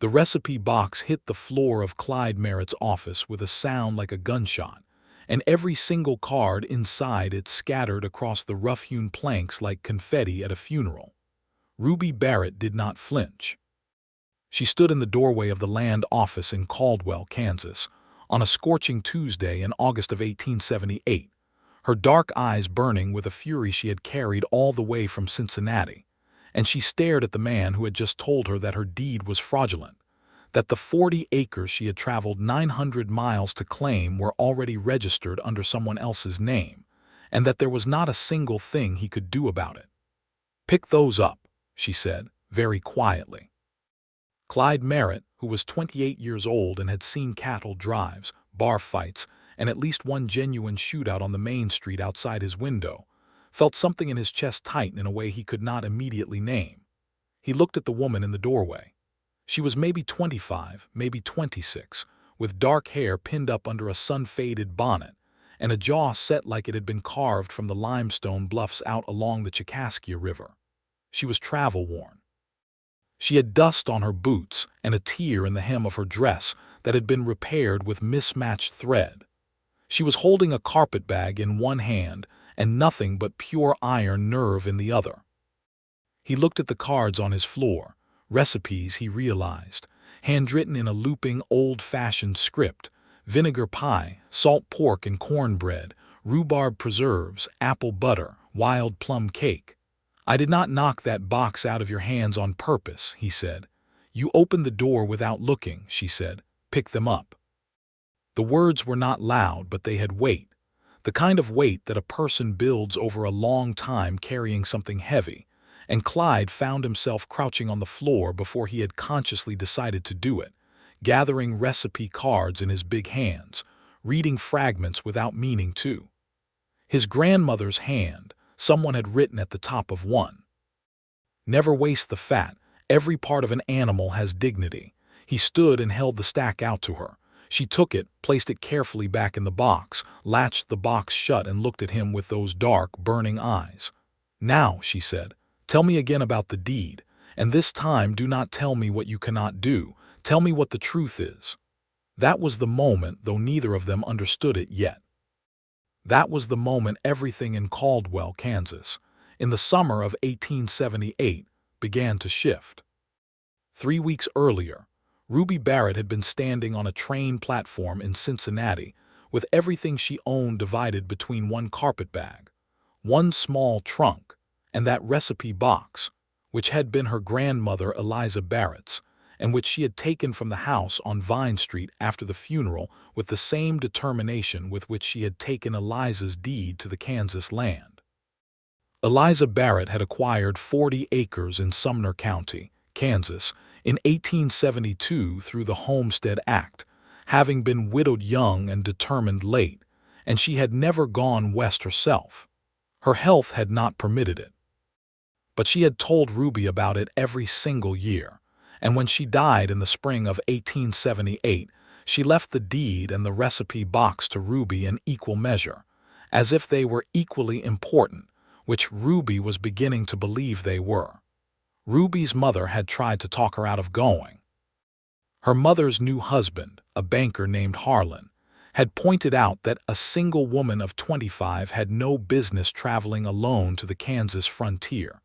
The recipe box hit the floor of Clyde Merritt's office with a sound like a gunshot, and every single card inside it scattered across the rough-hewn planks like confetti at a funeral. Ruby Barrett did not flinch. She stood in the doorway of the land office in Caldwell, Kansas, on a scorching Tuesday in August of 1878, her dark eyes burning with a fury she had carried all the way from Cincinnati, and she stared at the man who had just told her that her deed was fraudulent, that the 40 acres she had traveled 900 miles to claim were already registered under someone else's name, and that there was not a single thing he could do about it. "Pick those up," she said, very quietly. Clyde Merritt, who was 28 years old and had seen cattle drives, bar fights, and at least one genuine shootout on the main street outside his window, felt something in his chest tighten in a way he could not immediately name. He looked at the woman in the doorway. She was maybe 25, maybe 26, with dark hair pinned up under a sun-faded bonnet, and a jaw set like it had been carved from the limestone bluffs out along the Chicaskia River. She was travel-worn. She had dust on her boots and a tear in the hem of her dress that had been repaired with mismatched thread. She was holding a carpetbag in one hand and nothing but pure iron nerve in the other. He looked at the cards on his floor, recipes, he realized, handwritten in a looping, old-fashioned script: vinegar pie, salt pork and cornbread, rhubarb preserves, apple butter, wild plum cake. "I did not knock that box out of your hands on purpose," he said. "You opened the door without looking," she said. "Pick them up." The words were not loud, but they had weight, the kind of weight that a person builds over a long time carrying something heavy, and Clyde found himself crouching on the floor before he had consciously decided to do it, gathering recipe cards in his big hands, reading fragments without meaning to. His grandmother's hand, someone had written at the top of one. "Never waste the fat. Every part of an animal has dignity." He stood and held the stack out to her. She took it, placed it carefully back in the box, latched the box shut and looked at him with those dark, burning eyes. "Now," she said, "tell me again about the deed, and this time do not tell me what you cannot do. Tell me what the truth is." That was the moment, though neither of them understood it yet. That was the moment everything in Caldwell, Kansas, in the summer of 1878, began to shift. 3 weeks earlier, Ruby Barrett had been standing on a train platform in Cincinnati with everything she owned divided between one carpetbag, one small trunk, and that recipe box, which had been her grandmother Eliza Barrett's, and which she had taken from the house on Vine Street after the funeral with the same determination with which she had taken Eliza's deed to the Kansas land. Eliza Barrett had acquired 40 acres in Sumner County, Kansas, in 1872 through the Homestead Act, having been widowed young and determined late, and she had never gone west herself. Her health had not permitted it. But she had told Ruby about it every single year, and when she died in the spring of 1878, she left the deed and the recipe box to Ruby in equal measure, as if they were equally important, which Ruby was beginning to believe they were. Ruby's mother had tried to talk her out of going. Her mother's new husband, a banker named Harlan, had pointed out that a single woman of 25 had no business traveling alone to the Kansas frontier,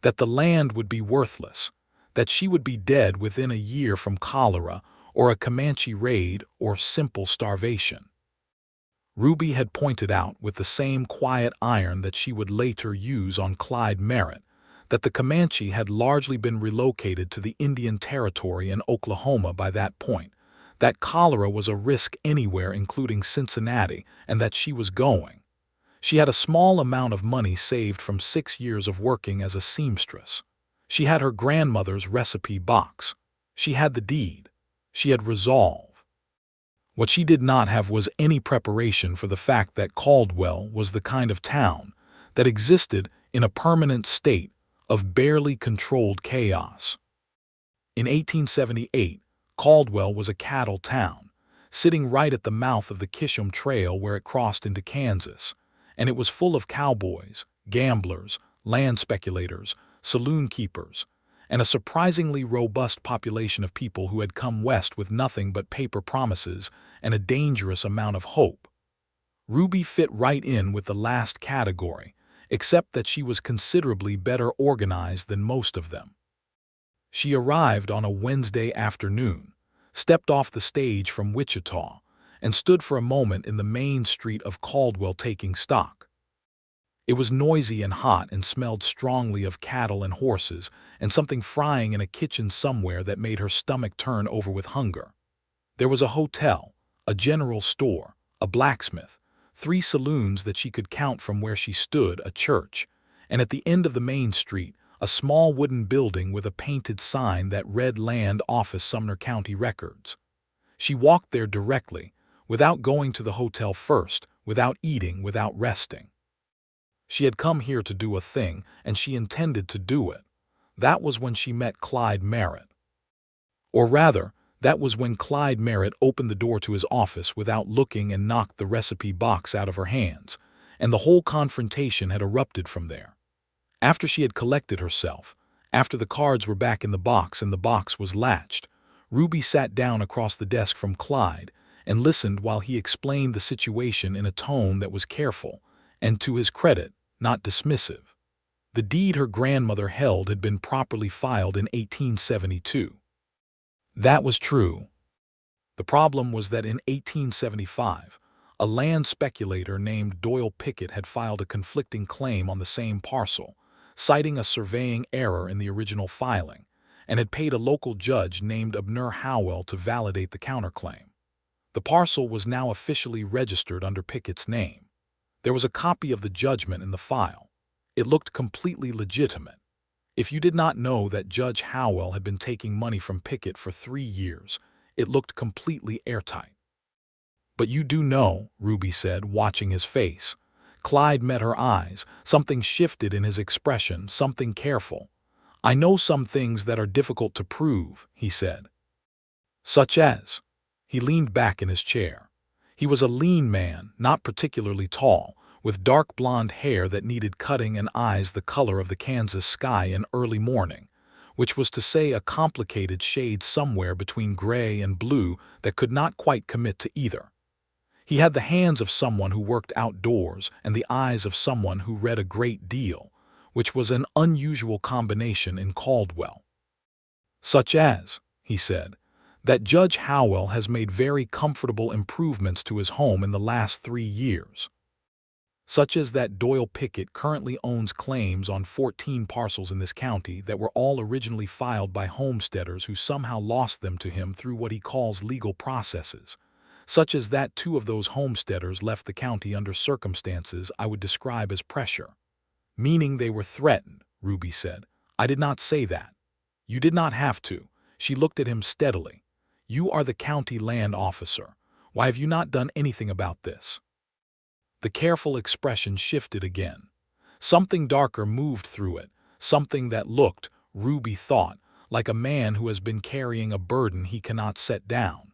that the land would be worthless, that she would be dead within a year from cholera or a Comanche raid or simple starvation. Ruby had pointed out with the same quiet iron that she would later use on Clyde Merritt that the Comanche had largely been relocated to the Indian Territory in Oklahoma by that point, that cholera was a risk anywhere including Cincinnati, and that she was going. She had a small amount of money saved from 6 years of working as a seamstress. She had her grandmother's recipe box. She had the deed. She had resolve. What she did not have was any preparation for the fact that Caldwell was the kind of town that existed in a permanent state of barely controlled chaos. In 1878, Caldwell was a cattle town, sitting right at the mouth of the Kisham Trail where it crossed into Kansas, and it was full of cowboys, gamblers, land speculators, saloon keepers, and a surprisingly robust population of people who had come west with nothing but paper promises and a dangerous amount of hope. Ruby fit right in with the last category, except that she was considerably better organized than most of them. She arrived on a Wednesday afternoon, stepped off the stage from Wichita, and stood for a moment in the main street of Caldwell taking stock. It was noisy and hot and smelled strongly of cattle and horses and something frying in a kitchen somewhere that made her stomach turn over with hunger. There was a hotel, a general store, a blacksmith, 3 saloons that she could count from where she stood, a church, and at the end of the main street, a small wooden building with a painted sign that read Land Office Sumner County Records. She walked there directly, without going to the hotel first, without eating, without resting. She had come here to do a thing, and she intended to do it. That was when she met Clyde Merritt. Or rather, that was when Clyde Merritt opened the door to his office without looking and knocked the recipe box out of her hands, and the whole confrontation had erupted from there. After she had collected herself, after the cards were back in the box and the box was latched, Ruby sat down across the desk from Clyde and listened while he explained the situation in a tone that was careful, and to his credit, not dismissive. The deed her grandmother held had been properly filed in 1872. That was true. The problem was that in 1875, a land speculator named Doyle Pickett had filed a conflicting claim on the same parcel, citing a surveying error in the original filing, and had paid a local judge named Abner Howell to validate the counterclaim. The parcel was now officially registered under Pickett's name. There was a copy of the judgment in the file. It looked completely legitimate. If you did not know that Judge Howell had been taking money from Pickett for 3 years, it looked completely airtight. But you do know, Ruby said, watching his face. Clyde met her eyes. Something shifted in his expression, something careful. I know some things that are difficult to prove, he said. Such as? He leaned back in his chair. He was a lean man, not particularly tall, with dark blonde hair that needed cutting and eyes the color of the Kansas sky in early morning, which was to say a complicated shade somewhere between gray and blue that could not quite commit to either. He had the hands of someone who worked outdoors and the eyes of someone who read a great deal, which was an unusual combination in Caldwell. Such as, he said, that Judge Howell has made very comfortable improvements to his home in the last 3 years. Such as that Doyle Pickett currently owns claims on 14 parcels in this county that were all originally filed by homesteaders who somehow lost them to him through what he calls legal processes. Such as that 2 of those homesteaders left the county under circumstances I would describe as pressure. Meaning they were threatened, Ruby said. I did not say that. You did not have to. She looked at him steadily. You are the county land officer. Why have you not done anything about this? The careful expression shifted again. Something darker moved through it, something that looked, Ruby thought, like a man who has been carrying a burden he cannot set down.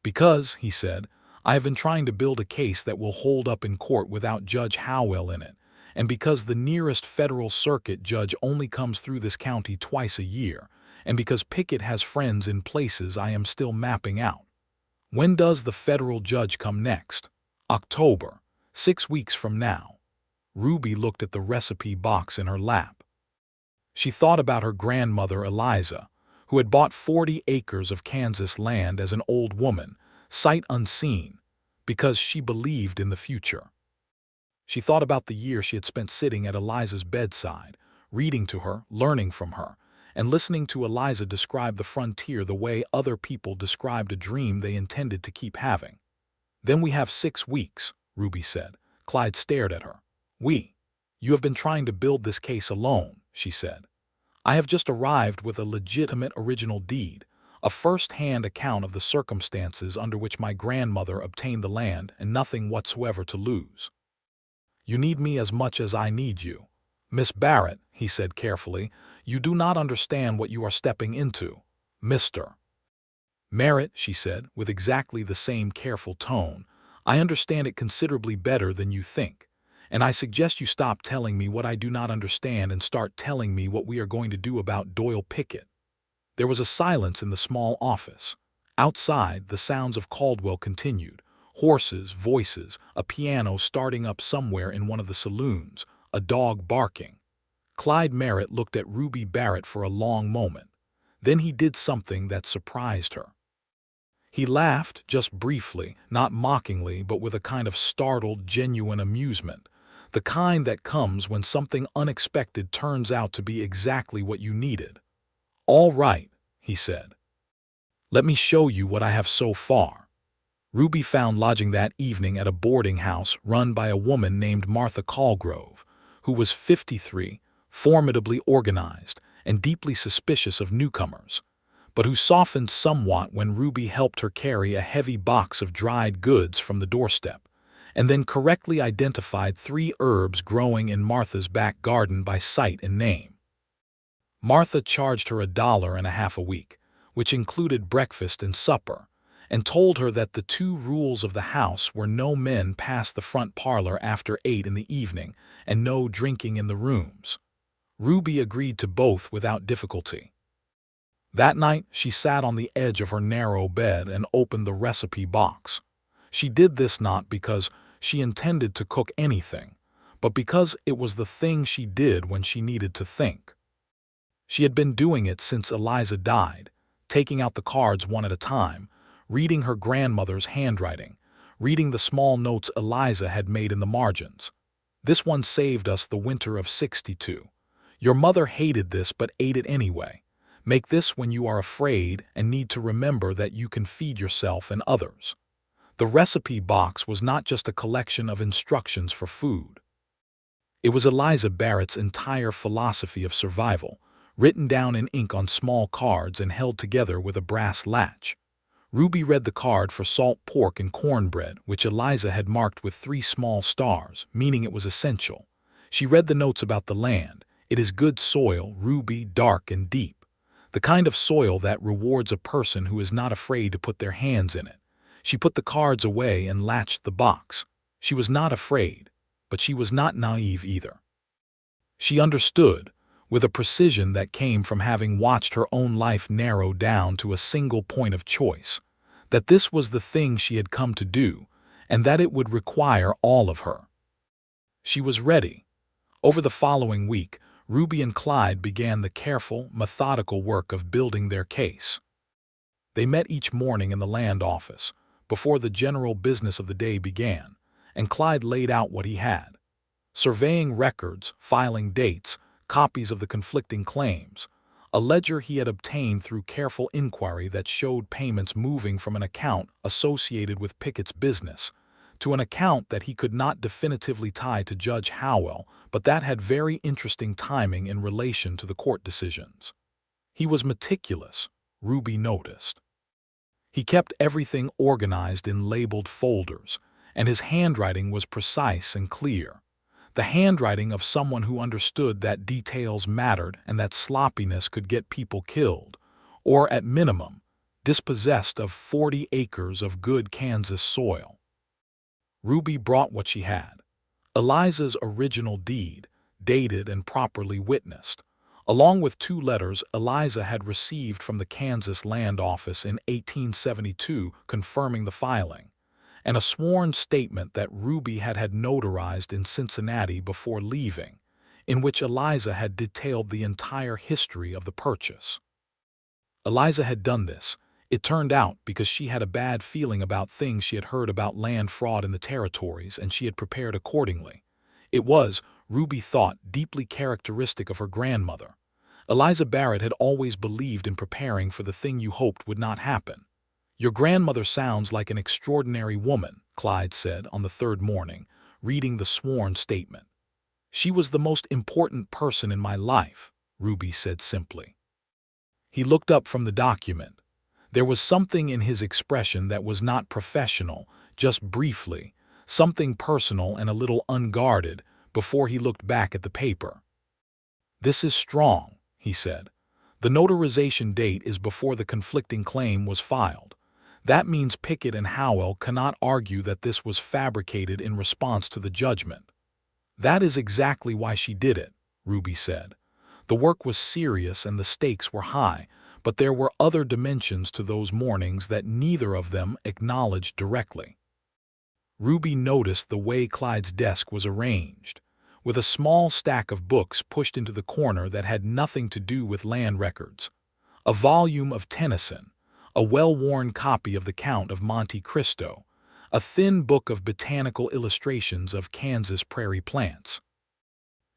Because, he said, I have been trying to build a case that will hold up in court without Judge Howell in it, and because the nearest federal circuit judge only comes through this county twice a year, and because Pickett has friends in places I am still mapping out. When does the federal judge come next? October, 6 weeks from now. Ruby looked at the recipe box in her lap. She thought about her grandmother Eliza, who had bought 40 acres of Kansas land as an old woman, sight unseen, because she believed in the future. She thought about the year she had spent sitting at Eliza's bedside, reading to her, learning from her, and listening to Eliza describe the frontier the way other people described a dream they intended to keep having. Then we have 6 weeks, Ruby said. Clyde stared at her. You have been trying to build this case alone, she said. I have just arrived with a legitimate original deed, a first-hand account of the circumstances under which my grandmother obtained the land and nothing whatsoever to lose. You need me as much as I need you. Miss Barrett, he said carefully, you do not understand what you are stepping into. Mr. Merritt, she said, with exactly the same careful tone, I understand it considerably better than you think, and I suggest you stop telling me what I do not understand and start telling me what we are going to do about Doyle Pickett." There was a silence in the small office. Outside, the sounds of Caldwell continued. Horses, voices, a piano starting up somewhere in one of the saloons, a dog barking. Clyde Merritt looked at Ruby Barrett for a long moment. Then he did something that surprised her. He laughed, just briefly, not mockingly, but with a kind of startled, genuine amusement. The kind that comes when something unexpected turns out to be exactly what you needed. "All right," he said. "Let me show you what I have so far." Ruby found lodging that evening at a boarding house run by a woman named Martha Caldwell, who was 53, formidably organized, and deeply suspicious of newcomers, but who softened somewhat when Ruby helped her carry a heavy box of dried goods from the doorstep, and then correctly identified 3 herbs growing in Martha's back garden by sight and name. Martha charged her $1.50 a week, which included breakfast and supper, and told her that the 2 rules of the house were no men past the front parlor after 8 in the evening and no drinking in the rooms. Ruby agreed to both without difficulty. That night, she sat on the edge of her narrow bed and opened the recipe box. She did this not because she intended to cook anything, but because it was the thing she did when she needed to think. She had been doing it since Eliza died, taking out the cards one at a time, reading her grandmother's handwriting, reading the small notes Eliza had made in the margins. "This one saved us the winter of '62. Your mother hated this but ate it anyway. Make this when you are afraid and need to remember that you can feed yourself and others." The recipe box was not just a collection of instructions for food. It was Eliza Barrett's entire philosophy of survival, written down in ink on small cards and held together with a brass latch. Ruby read the card for salt pork and cornbread, which Eliza had marked with 3 small stars, meaning it was essential. She read the notes about the land. "It is good soil, Ruby, dark and deep. The kind of soil that rewards a person who is not afraid to put their hands in it." She put the cards away and latched the box. She was not afraid, but she was not naive either. She understood, with a precision that came from having watched her own life narrow down to a single point of choice, that this was the thing she had come to do, and that it would require all of her. She was ready. Over the following week, Ruby and Clyde began the careful, methodical work of building their case. They met each morning in the land office, before the general business of the day began, and Clyde laid out what he had. Surveying records, filing dates, copies of the conflicting claims, a ledger he had obtained through careful inquiry that showed payments moving from an account associated with Pickett's business to an account that he could not definitively tie to Judge Howell, but that had very interesting timing in relation to the court decisions. He was meticulous, Ruby noticed. He kept everything organized in labeled folders, and his handwriting was precise and clear. The handwriting of someone who understood that details mattered and that sloppiness could get people killed, or at minimum, dispossessed of 40 acres of good Kansas soil. Ruby brought what she had. Eliza's original deed, dated and properly witnessed, along with 2 letters Eliza had received from the Kansas Land Office in 1872 confirming the filing, and a sworn statement that Ruby had notarized in Cincinnati before leaving, in which Eliza had detailed the entire history of the purchase. Eliza had done this, it turned out, because she had a bad feeling about things she had heard about land fraud in the territories, and she had prepared accordingly. It was, Ruby thought, deeply characteristic of her grandmother. Eliza Barrett had always believed in preparing for the thing you hoped would not happen. "Your grandmother sounds like an extraordinary woman," Clyde said on the 3rd morning, reading the sworn statement. "She was the most important person in my life," Ruby said simply. He looked up from the document. There was something in his expression that was not professional, just briefly, something personal and a little unguarded, before he looked back at the paper. "This is strong," he said. "The notarization date is before the conflicting claim was filed. That means Pickett and Howell cannot argue that this was fabricated in response to the judgment." That is exactly why she did it, Ruby said. The work was serious and the stakes were high, but there were other dimensions to those mornings that neither of them acknowledged directly. Ruby noticed the way Clyde's desk was arranged, with a small stack of books pushed into the corner that had nothing to do with land records. A volume of Tennyson, a well-worn copy of The Count of Monte Cristo, a thin book of botanical illustrations of Kansas prairie plants.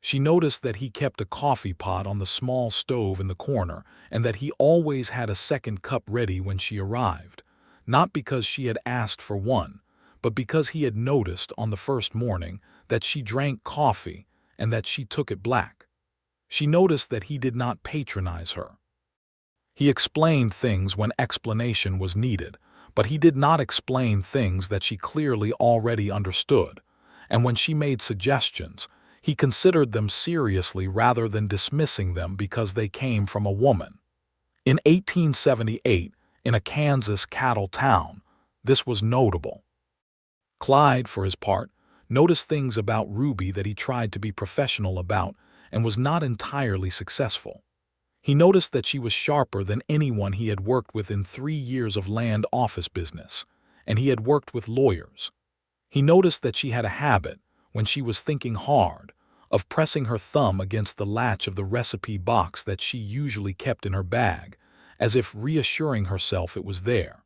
She noticed that he kept a coffee pot on the small stove in the corner and that he always had a second cup ready when she arrived, not because she had asked for one, but because he had noticed on the first morning that she drank coffee and that she took it black. She noticed that he did not patronize her. He explained things when explanation was needed, but he did not explain things that she clearly already understood, and when she made suggestions, he considered them seriously rather than dismissing them because they came from a woman. In 1878, in a Kansas cattle town, this was notable. Clyde, for his part, noticed things about Ruby that he tried to be professional about and was not entirely successful. He noticed that she was sharper than anyone he had worked with in 3 years of land office business, and he had worked with lawyers. He noticed that she had a habit, when she was thinking hard, of pressing her thumb against the latch of the recipe box that she usually kept in her bag, as if reassuring herself it was there.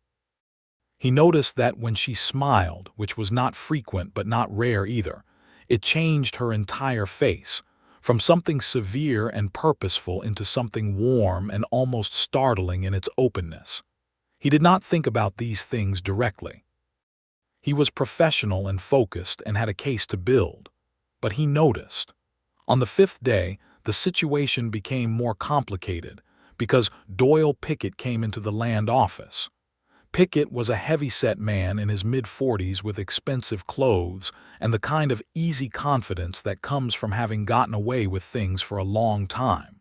He noticed that when she smiled, which was not frequent but not rare either, it changed her entire face, from something severe and purposeful into something warm and almost startling in its openness. He did not think about these things directly. He was professional and focused and had a case to build, but he noticed. On the 5th day, the situation became more complicated because Doyle Pickett came into the land office. Pickett was a heavy-set man in his mid-40s with expensive clothes and the kind of easy confidence that comes from having gotten away with things for a long time.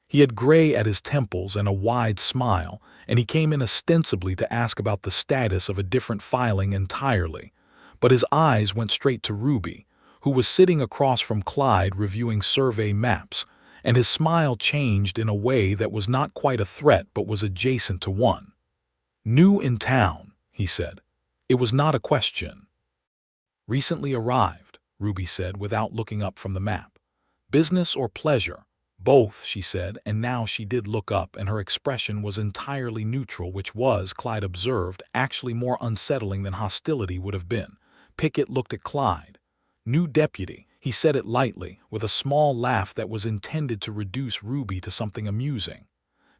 He had gray at his temples and a wide smile, and he came in ostensibly to ask about the status of a different filing entirely, but his eyes went straight to Ruby, who was sitting across from Clyde reviewing survey maps, and his smile changed in a way that was not quite a threat but was adjacent to one. "New in town," he said. It was not a question. "Recently arrived," Ruby said without looking up from the map. "Business or pleasure?" "Both," she said, and now she did look up and her expression was entirely neutral, which was, Clyde observed, actually more unsettling than hostility would have been. Pickett looked at Clyde. "New deputy," he said it lightly, with a small laugh that was intended to reduce Ruby to something amusing.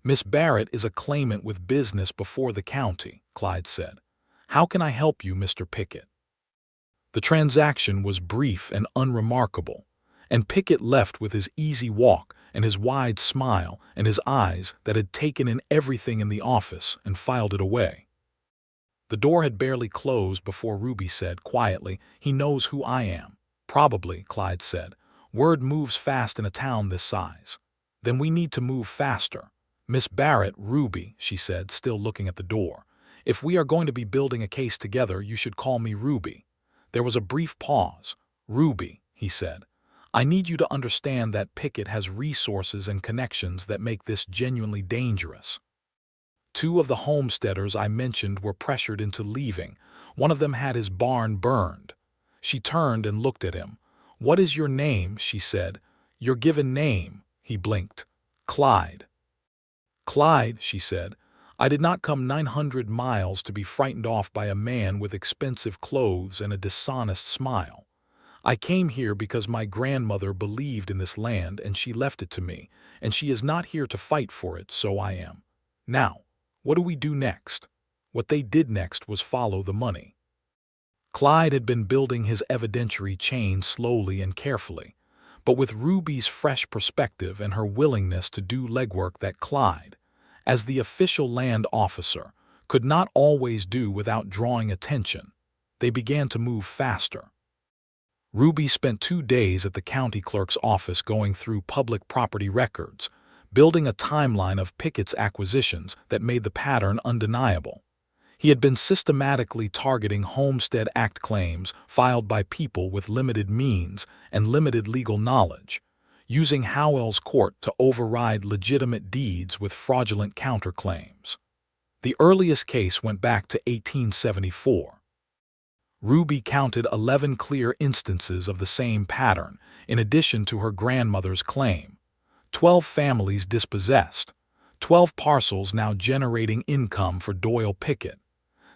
"Miss Barrett is a claimant with business before the county," Clyde said. "How can I help you, Mr. Pickett?" The transaction was brief and unremarkable, and Pickett left with his easy walk and his wide smile and his eyes that had taken in everything in the office and filed it away. The door had barely closed before Ruby said quietly, "He knows who I am." "Probably," Clyde said. "Word moves fast in a town this size." "Then we need to move faster." "Miss Barrett, Ruby," she said, still looking at the door. "If we are going to be building a case together, you should call me Ruby." There was a brief pause. "Ruby," he said, "I need you to understand that Pickett has resources and connections that make this genuinely dangerous. 2 of the homesteaders I mentioned were pressured into leaving. One of them had his barn burned." She turned and looked at him. "What is your name?" she said. "Your given name." He blinked. "Clyde." "Clyde," she said, "I did not come 900 miles to be frightened off by a man with expensive clothes and a dishonest smile. I came here because my grandmother believed in this land and she left it to me, and she is not here to fight for it, so I am. Now, what do we do next?" What they did next was follow the money. Clyde had been building his evidentiary chain slowly and carefully, but with Ruby's fresh perspective and her willingness to do legwork that Clyde, as the official land officer, could not always do without drawing attention, they began to move faster. Ruby spent 2 days at the county clerk's office going through public property records, building a timeline of Pickett's acquisitions that made the pattern undeniable. He had been systematically targeting Homestead Act claims filed by people with limited means and limited legal knowledge, using Howell's court to override legitimate deeds with fraudulent counterclaims. The earliest case went back to 1874. Ruby counted 11 clear instances of the same pattern, in addition to her grandmother's claim. 12 families dispossessed, 12 parcels now generating income for Doyle Pickett.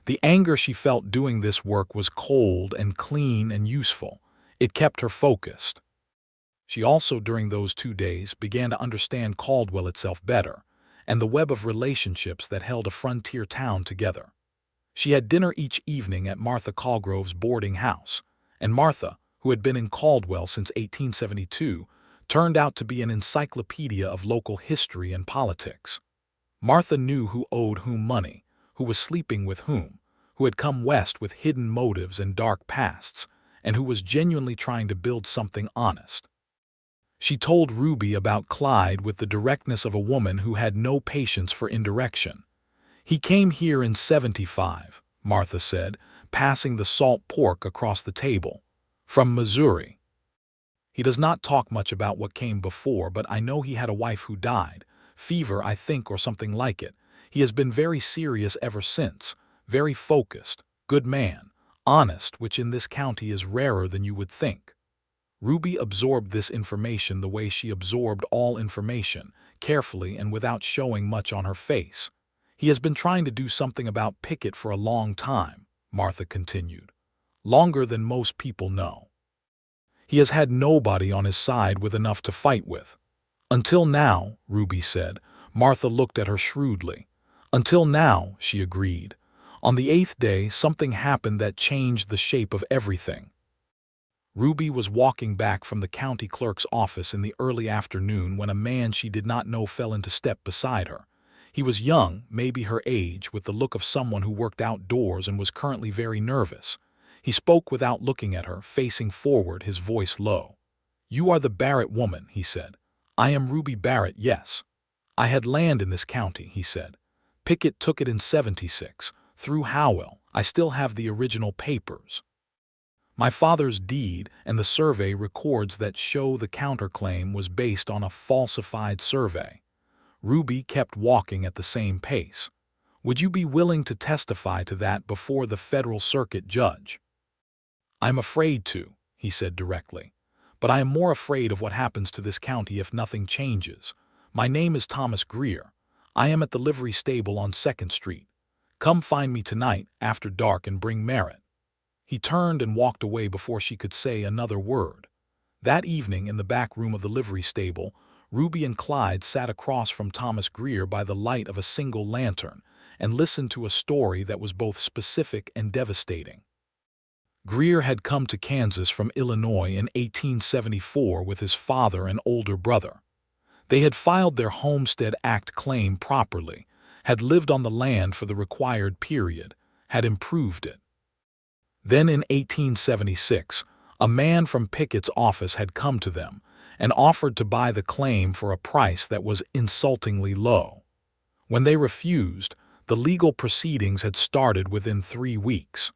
The anger she felt doing this work was cold and clean and useful. It kept her focused. She also, during those 2 days, began to understand Caldwell itself better, and the web of relationships that held a frontier town together. She had dinner each evening at Martha Colgrove's boarding house, and Martha, who had been in Caldwell since 1872, turned out to be an encyclopedia of local history and politics. Martha knew who owed whom money, who was sleeping with whom, who had come west with hidden motives and dark pasts, and who was genuinely trying to build something honest. She told Ruby about Clyde with the directness of a woman who had no patience for indirection. "He came here in '75, Martha said, passing the salt pork across the table. "From Missouri. He does not talk much about what came before, but I know he had a wife who died. Fever, I think, or something like it. He has been very serious ever since, very focused, good man, honest, which in this county is rarer than you would think." Ruby absorbed this information the way she absorbed all information, carefully and without showing much on her face. "He has been trying to do something about Pickett for a long time," Martha continued. "Longer than most people know. He has had nobody on his side with enough to fight with." "Until now," Ruby said. Martha looked at her shrewdly. "Until now," she agreed. "On the 8th day, something happened that changed the shape of everything." Ruby was walking back from the county clerk's office in the early afternoon when a man she did not know fell into step beside her. He was young, maybe her age, with the look of someone who worked outdoors and was currently very nervous. He spoke without looking at her, facing forward, his voice low. "You are the Barrett woman," he said. "I am Ruby Barrett, yes. I had land in this county," he said. "Pickett took it in '76, through Howell. I still have the original papers. My father's deed and the survey records that show the counterclaim was based on a falsified survey." Ruby kept walking at the same pace. "Would you be willing to testify to that before the federal circuit judge?" "I'm afraid to," he said directly. "But I am more afraid of what happens to this county if nothing changes. My name is Thomas Greer. I am at the livery stable on 2nd Street. Come find me tonight after dark and bring Merritt." He turned and walked away before she could say another word. That evening, in the back room of the livery stable, Ruby and Clyde sat across from Thomas Greer by the light of a single lantern and listened to a story that was both specific and devastating. Greer had come to Kansas from Illinois in 1874 with his father and older brother. They had filed their Homestead Act claim properly, had lived on the land for the required period, had improved it. Then in 1876, a man from Pickett's office had come to them and offered to buy the claim for a price that was insultingly low. When they refused, the legal proceedings had started within 3 weeks.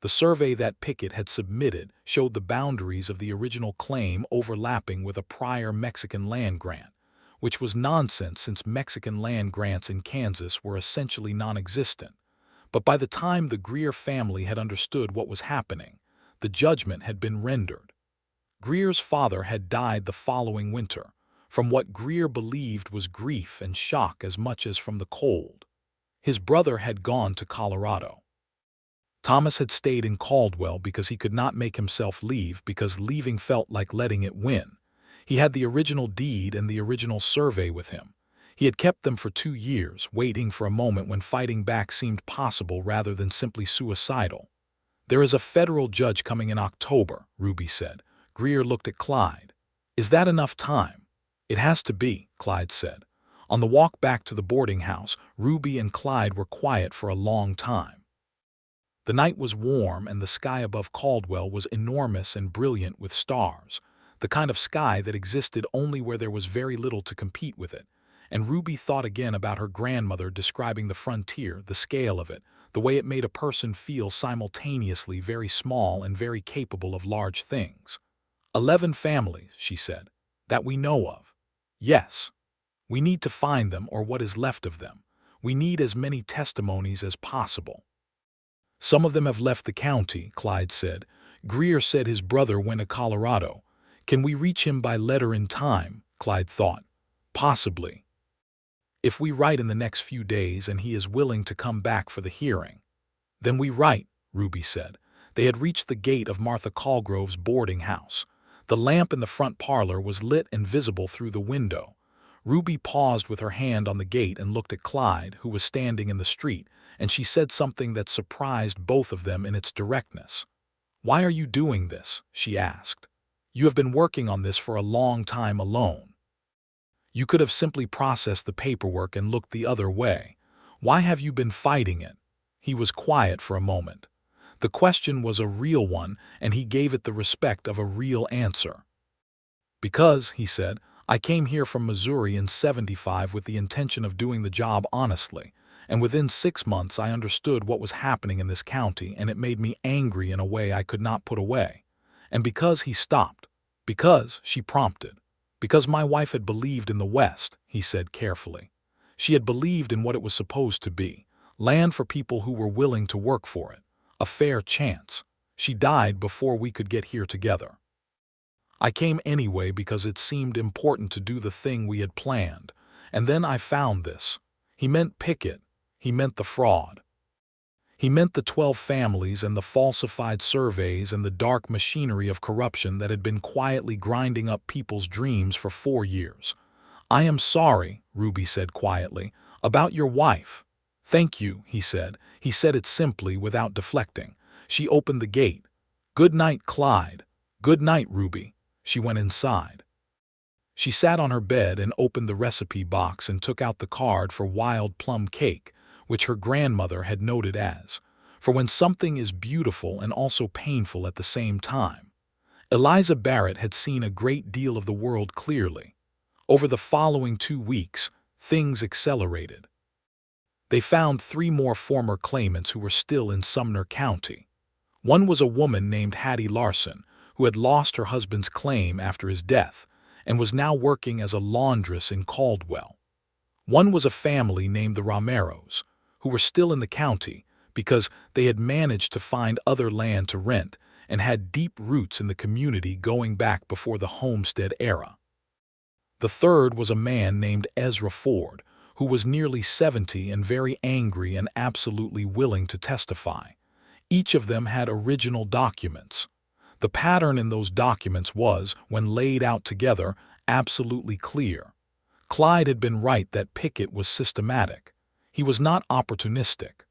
The survey that Pickett had submitted showed the boundaries of the original claim overlapping with a prior Mexican land grant, which was nonsense since Mexican land grants in Kansas were essentially non-existent. But by the time the Greer family had understood what was happening, the judgment had been rendered. Greer's father had died the following winter, from what Greer believed was grief and shock as much as from the cold. His brother had gone to Colorado. Thomas had stayed in Caldwell because he could not make himself leave, because leaving felt like letting it win. He had the original deed and the original survey with him. He had kept them for 2 years, waiting for a moment when fighting back seemed possible rather than simply suicidal. "There is a federal judge coming in October," Ruby said. Greer looked at Clyde. "Is that enough time?" "It has to be," Clyde said. On the walk back to the boarding house, Ruby and Clyde were quiet for a long time. The night was warm and the sky above Caldwell was enormous and brilliant with stars, the kind of sky that existed only where there was very little to compete with it, And Ruby thought again about her grandmother describing the frontier, the scale of it, the way it made a person feel simultaneously very small and very capable of large things. 11 families, she said, that we know of. Yes. We need to find them or what is left of them. We need as many testimonies as possible. Some of them have left the county, Clyde said. Greer said his brother went to Colorado. Can we reach him by letter in time? Clyde thought. Possibly. If we write in the next few days and he is willing to come back for the hearing. Then we write, Ruby said. They had reached the gate of Martha Colgrove's boarding house. The lamp in the front parlor was lit and visible through the window. Ruby paused with her hand on the gate and looked at Clyde, who was standing in the street, and she said something that surprised both of them in its directness. "Why are you doing this?" she asked. "You have been working on this for a long time alone. You could have simply processed the paperwork and looked the other way. Why have you been fighting it?" He was quiet for a moment. The question was a real one, and he gave it the respect of a real answer. "Because," he said, "I came here from Missouri in '75 with the intention of doing the job honestly, and within 6 months I understood what was happening in this county, and it made me angry in a way I could not put away. And because," he stopped. "Because," she prompted. "Because my wife had believed in the West," he said carefully. "She had believed in what it was supposed to be, land for people who were willing to work for it, a fair chance. She died before we could get here together. I came anyway because it seemed important to do the thing we had planned, and then I found this." He meant Pickett. He meant the fraud. He meant the 12 families and the falsified surveys and the dark machinery of corruption that had been quietly grinding up people's dreams for 4 years. "I am sorry," Ruby said quietly, "about your wife." "Thank you," he said. He said it simply, without deflecting. She opened the gate. "Good night, Clyde." "Good night, Ruby." She went inside. She sat on her bed and opened the recipe box and took out the card for wild plum cake, which her grandmother had noted as, "for when something is beautiful and also painful at the same time." Eliza Barrett had seen a great deal of the world clearly. Over the following 2 weeks, things accelerated. They found 3 more former claimants who were still in Sumner County. One was a woman named Hattie Larson, who had lost her husband's claim after his death and was now working as a laundress in Caldwell. One was a family named the Romeros, who were still in the county because they had managed to find other land to rent and had deep roots in the community going back before the Homestead era. The third was a man named Ezra Ford, who was nearly 70 and very angry and absolutely willing to testify. Each of them had original documents. The pattern in those documents was, when laid out together, absolutely clear. Clyde had been right that Pickett was systematic. He was not opportunistic.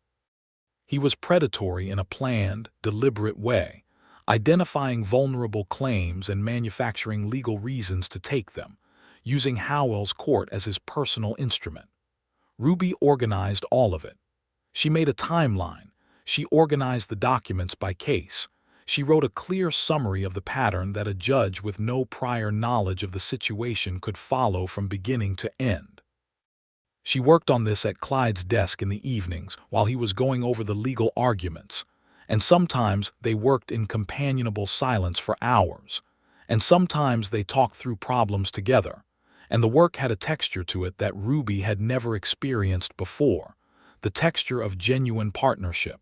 He was predatory in a planned, deliberate way, identifying vulnerable claims and manufacturing legal reasons to take them, using Howell's court as his personal instrument. Ruby organized all of it. She made a timeline. She organized the documents by case. She wrote a clear summary of the pattern that a judge with no prior knowledge of the situation could follow from beginning to end. She worked on this at Clyde's desk in the evenings while he was going over the legal arguments, and sometimes they worked in companionable silence for hours, and sometimes they talked through problems together, and the work had a texture to it that Ruby had never experienced before, the texture of genuine partnership,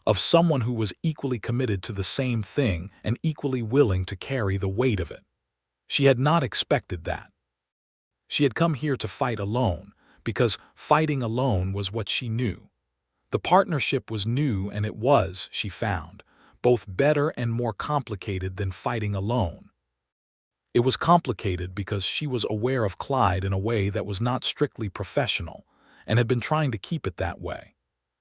of someone who was equally committed to the same thing and equally willing to carry the weight of it. She had not expected that. She had come here to fight alone, because fighting alone was what she knew. The partnership was new, and it was, she found, both better and more complicated than fighting alone. It was complicated because she was aware of Clyde in a way that was not strictly professional, and had been trying to keep it that way.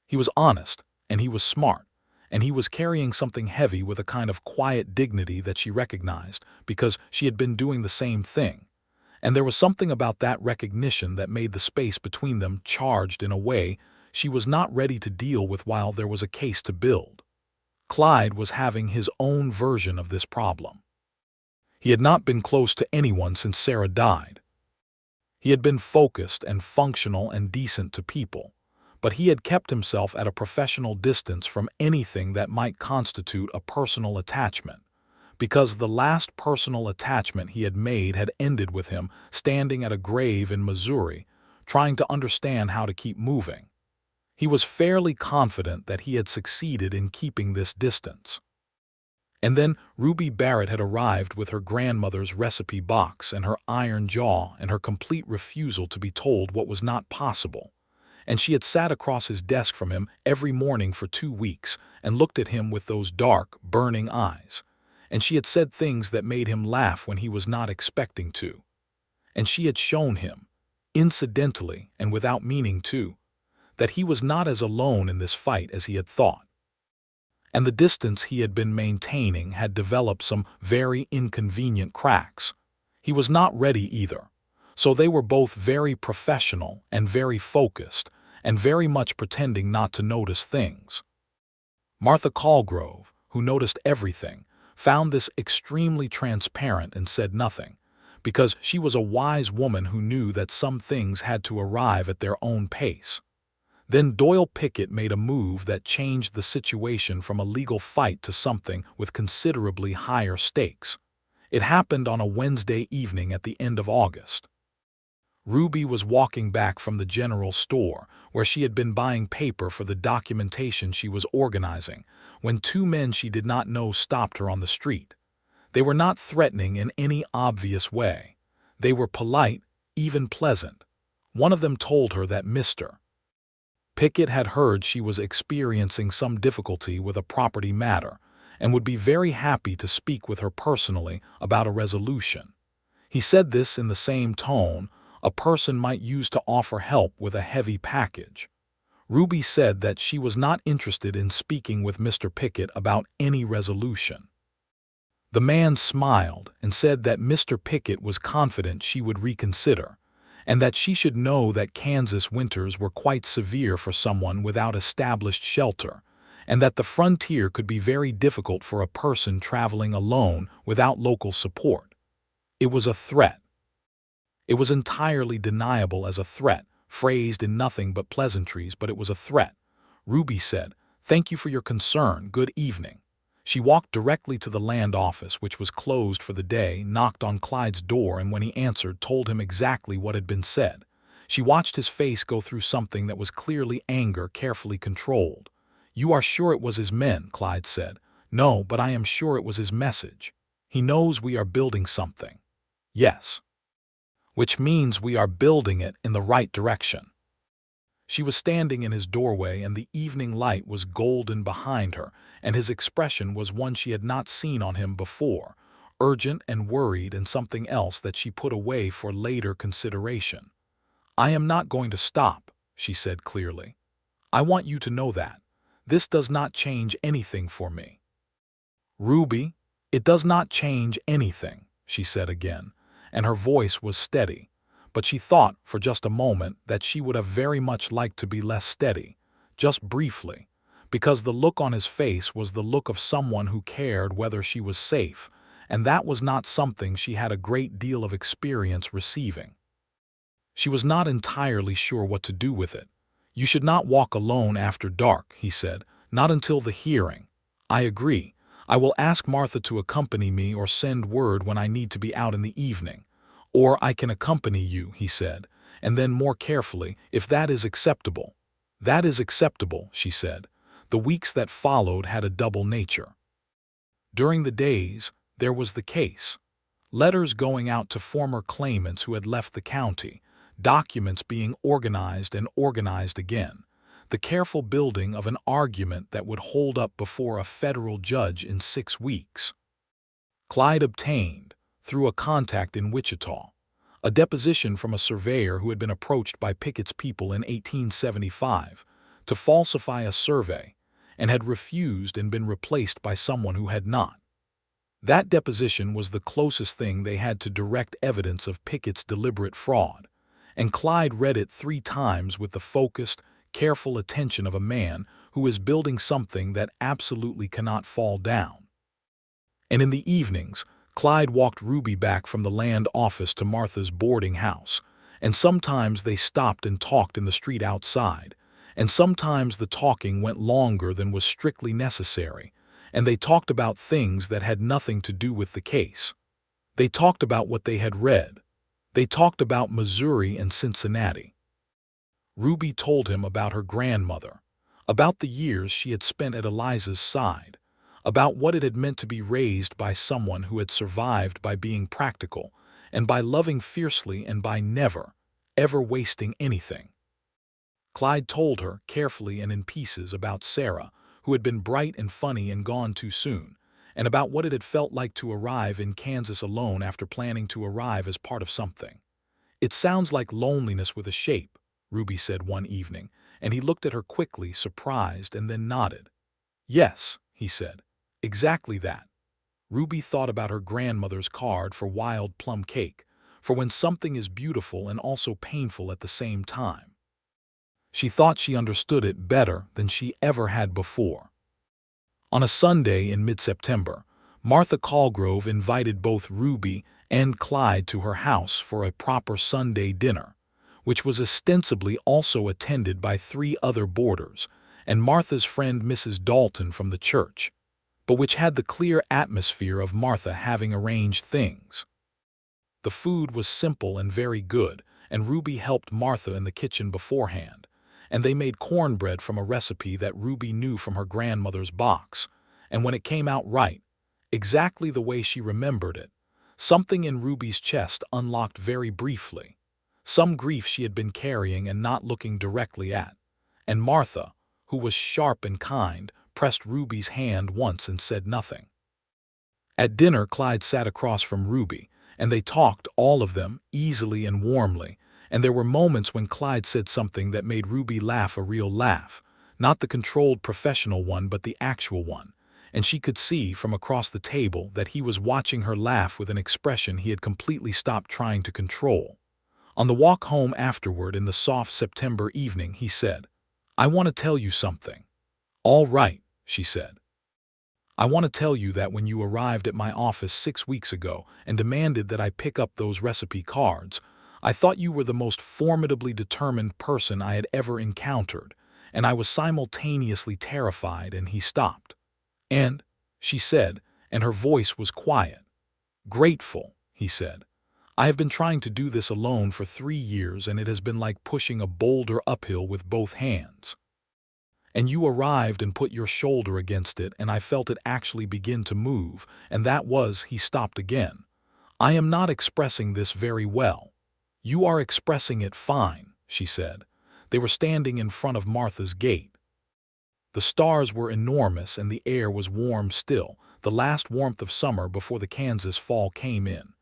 He was honest, and he was smart, and he was carrying something heavy with a kind of quiet dignity that she recognized because she had been doing the same thing. And there was something about that recognition that made the space between them charged in a way she was not ready to deal with while there was a case to build. Clyde was having his own version of this problem. He had not been close to anyone since Sarah died. He had been focused and functional and decent to people, but he had kept himself at a professional distance from anything that might constitute a personal attachment, because the last personal attachment he had made had ended with him standing at a grave in Missouri, trying to understand how to keep moving. He was fairly confident that he had succeeded in keeping this distance. And then Ruby Barrett had arrived with her grandmother's recipe box and her iron jaw and her complete refusal to be told what was not possible. And she had sat across his desk from him every morning for 2 weeks and looked at him with those dark, burning eyes. And she had said things that made him laugh when he was not expecting to. And she had shown him, incidentally and without meaning to, that he was not as alone in this fight as he had thought. And the distance he had been maintaining had developed some very inconvenient cracks. He was not ready either, so they were both very professional and very focused and very much pretending not to notice things. Martha Caldwell, who noticed everything, found this extremely transparent and said nothing, because she was a wise woman who knew that some things had to arrive at their own pace. Then Doyle Pickett made a move that changed the situation from a legal fight to something with considerably higher stakes. It happened on a Wednesday evening at the end of August. Ruby was walking back from the general store, where she had been buying paper for the documentation she was organizing, when 2 men she did not know stopped her on the street. They were not threatening in any obvious way. They were polite, even pleasant. One of them told her that Mr. Pickett had heard she was experiencing some difficulty with a property matter and would be very happy to speak with her personally about a resolution. He said this in the same tone a person might use to offer help with a heavy package. Ruby said that she was not interested in speaking with Mr. Pickett about any resolution. The man smiled and said that Mr. Pickett was confident she would reconsider, and that she should know that Kansas winters were quite severe for someone without established shelter, and that the frontier could be very difficult for a person traveling alone without local support. It was a threat. It was entirely deniable as a threat, phrased in nothing but pleasantries, but it was a threat. Ruby said, "Thank you for your concern. Good evening." She walked directly to the land office, which was closed for the day, knocked on Clyde's door, and when he answered, told him exactly what had been said. She watched his face go through something that was clearly anger, carefully controlled. "You are sure it was his men?" Clyde said. "No, but I am sure it was his message. He knows we are building something." "Yes." "Which means we are building it in the right direction." She was standing in his doorway, and the evening light was golden behind her, and his expression was one she had not seen on him before, urgent and worried, and something else that she put away for later consideration. "I am not going to stop," she said clearly. "I want you to know that. This does not change anything for me." "Ruby, it does not change anything," she said again, and her voice was steady. But she thought for just a moment that she would have very much liked to be less steady, just briefly, because the look on his face was the look of someone who cared whether she was safe, and that was not something she had a great deal of experience receiving. She was not entirely sure what to do with it. "You should not walk alone after dark," he said, "not until the hearing." "I agree. I will ask Martha to accompany me or send word when I need to be out in the evening. Or I can accompany you," he said, and then more carefully, "if that is acceptable." "That is acceptable," she said. The weeks that followed had a double nature. During the days, there was the case. Letters going out to former claimants who had left the county, documents being organized and organized again, the careful building of an argument that would hold up before a federal judge in 6 weeks. Clyde obtained, through a contact in Wichita, a deposition from a surveyor who had been approached by Pickett's people in 1875 to falsify a survey and had refused and been replaced by someone who had not. That deposition was the closest thing they had to direct evidence of Pickett's deliberate fraud, and Clyde read it 3 times with the focused, careful attention of a man who is building something that absolutely cannot fall down. And in the evenings, Clyde walked Ruby back from the land office to Martha's boarding house, and sometimes they stopped and talked in the street outside, and sometimes the talking went longer than was strictly necessary, and they talked about things that had nothing to do with the case. They talked about what they had read. They talked about Missouri and Cincinnati. Ruby told him about her grandmother, about the years she had spent at Eliza's side, about what it had meant to be raised by someone who had survived by being practical and by loving fiercely and by never, ever wasting anything. Clyde told her, carefully and in pieces, about Sarah, who had been bright and funny and gone too soon, and about what it had felt like to arrive in Kansas alone after planning to arrive as part of something. "It sounds like loneliness with a shape," Ruby said one evening, and he looked at her quickly, surprised, and then nodded. "Yes," he said, "exactly that." Ruby thought about her grandmother's card for wild plum cake, for when something is beautiful and also painful at the same time. She thought she understood it better than she ever had before. On a Sunday in mid-September, Martha Caldwell invited both Ruby and Clyde to her house for a proper Sunday dinner, which was ostensibly also attended by 3 other boarders and Martha's friend Mrs. Dalton from the church, but which had the clear atmosphere of Martha having arranged things. The food was simple and very good, and Ruby helped Martha in the kitchen beforehand, and they made cornbread from a recipe that Ruby knew from her grandmother's box, and when it came out right, exactly the way she remembered it, something in Ruby's chest unlocked very briefly, some grief she had been carrying and not looking directly at, and Martha, who was sharp and kind, pressed Ruby's hand once and said nothing. At dinner, Clyde sat across from Ruby, and they talked, all of them, easily and warmly, and there were moments when Clyde said something that made Ruby laugh, a real laugh, not the controlled professional one but the actual one, and she could see from across the table that he was watching her laugh with an expression he had completely stopped trying to control. On the walk home afterward in the soft September evening, he said, "I want to tell you something." "All right," she said. "I want to tell you that when you arrived at my office 6 weeks ago and demanded that I pick up those recipe cards, I thought you were the most formidably determined person I had ever encountered, and I was simultaneously terrified." And he stopped. "And," she said, and her voice was quiet. "Grateful," he said. "I have been trying to do this alone for 3 years, and it has been like pushing a boulder uphill with both hands. And you arrived and put your shoulder against it, and I felt it actually begin to move, and that was—" He stopped again. "I am not expressing this very well." "You are expressing it fine," she said. They were standing in front of Martha's gate. The stars were enormous and the air was warm still, the last warmth of summer before the Kansas fall came in.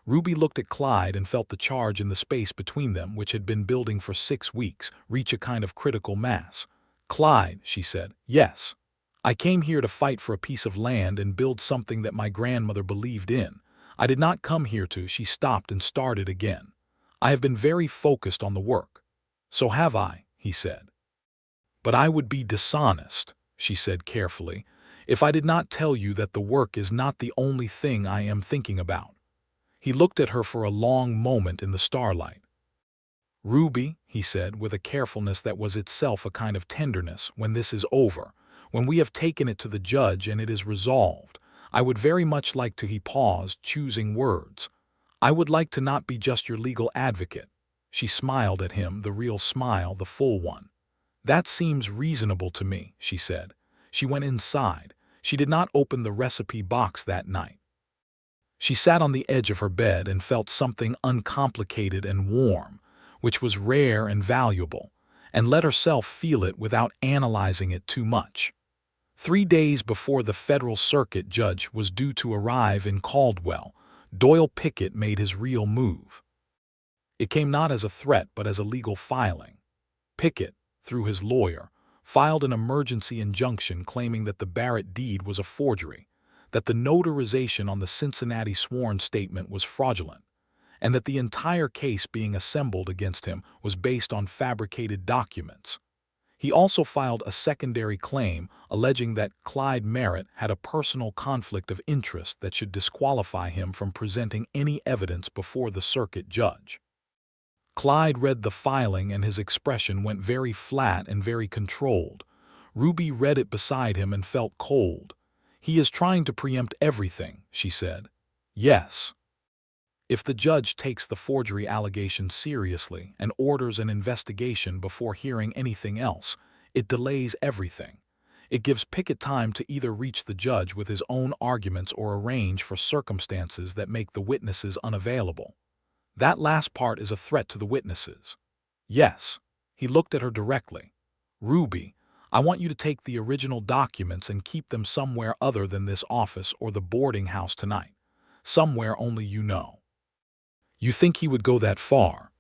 Ruby looked at Clyde and felt the charge in the space between them, which had been building for 6 weeks, reach a kind of critical mass. "Clyde," she said, "yes. I came here to fight for a piece of land and build something that my grandmother believed in. I did not come here to—" She stopped and started again. "I have been very focused on the work." "So have I," he said. "But I would be dishonest," she said carefully, "if I did not tell you that the work is not the only thing I am thinking about." He looked at her for a long moment in the starlight. "Ruby," he said with a carefulness that was itself a kind of tenderness, "when this is over, when we have taken it to the judge and it is resolved, I would very much like to—" He paused, choosing words. "I would like to not be just your legal advocate." She smiled at him, the real smile, the full one. "That seems reasonable to me," she said. She went inside. She did not open the recipe box that night. She sat on the edge of her bed and felt something uncomplicated and warm, which was rare and valuable, and let herself feel it without analyzing it too much. 3 days before the federal circuit judge was due to arrive in Caldwell, Doyle Pickett made his real move. It came not as a threat but as a legal filing. Pickett, through his lawyer, filed an emergency injunction claiming that the Barrett deed was a forgery, that the notarization on the Cincinnati sworn statement was fraudulent, and that the entire case being assembled against him was based on fabricated documents. He also filed a secondary claim alleging that Clyde Merritt had a personal conflict of interest that should disqualify him from presenting any evidence before the circuit judge. Clyde read the filing and his expression went very flat and very controlled. Ruby read it beside him and felt cold. "He is trying to preempt everything," she said. "Yes." If the judge takes the forgery allegation seriously and orders an investigation before hearing anything else, it delays everything. It gives Pickett time to either reach the judge with his own arguments or arrange for circumstances that make the witnesses unavailable. That last part is a threat to the witnesses. Yes. He looked at her directly. "Ruby, I want you to take the original documents and keep them somewhere other than this office or the boarding house tonight. Somewhere only you know." "You think he would go that far?"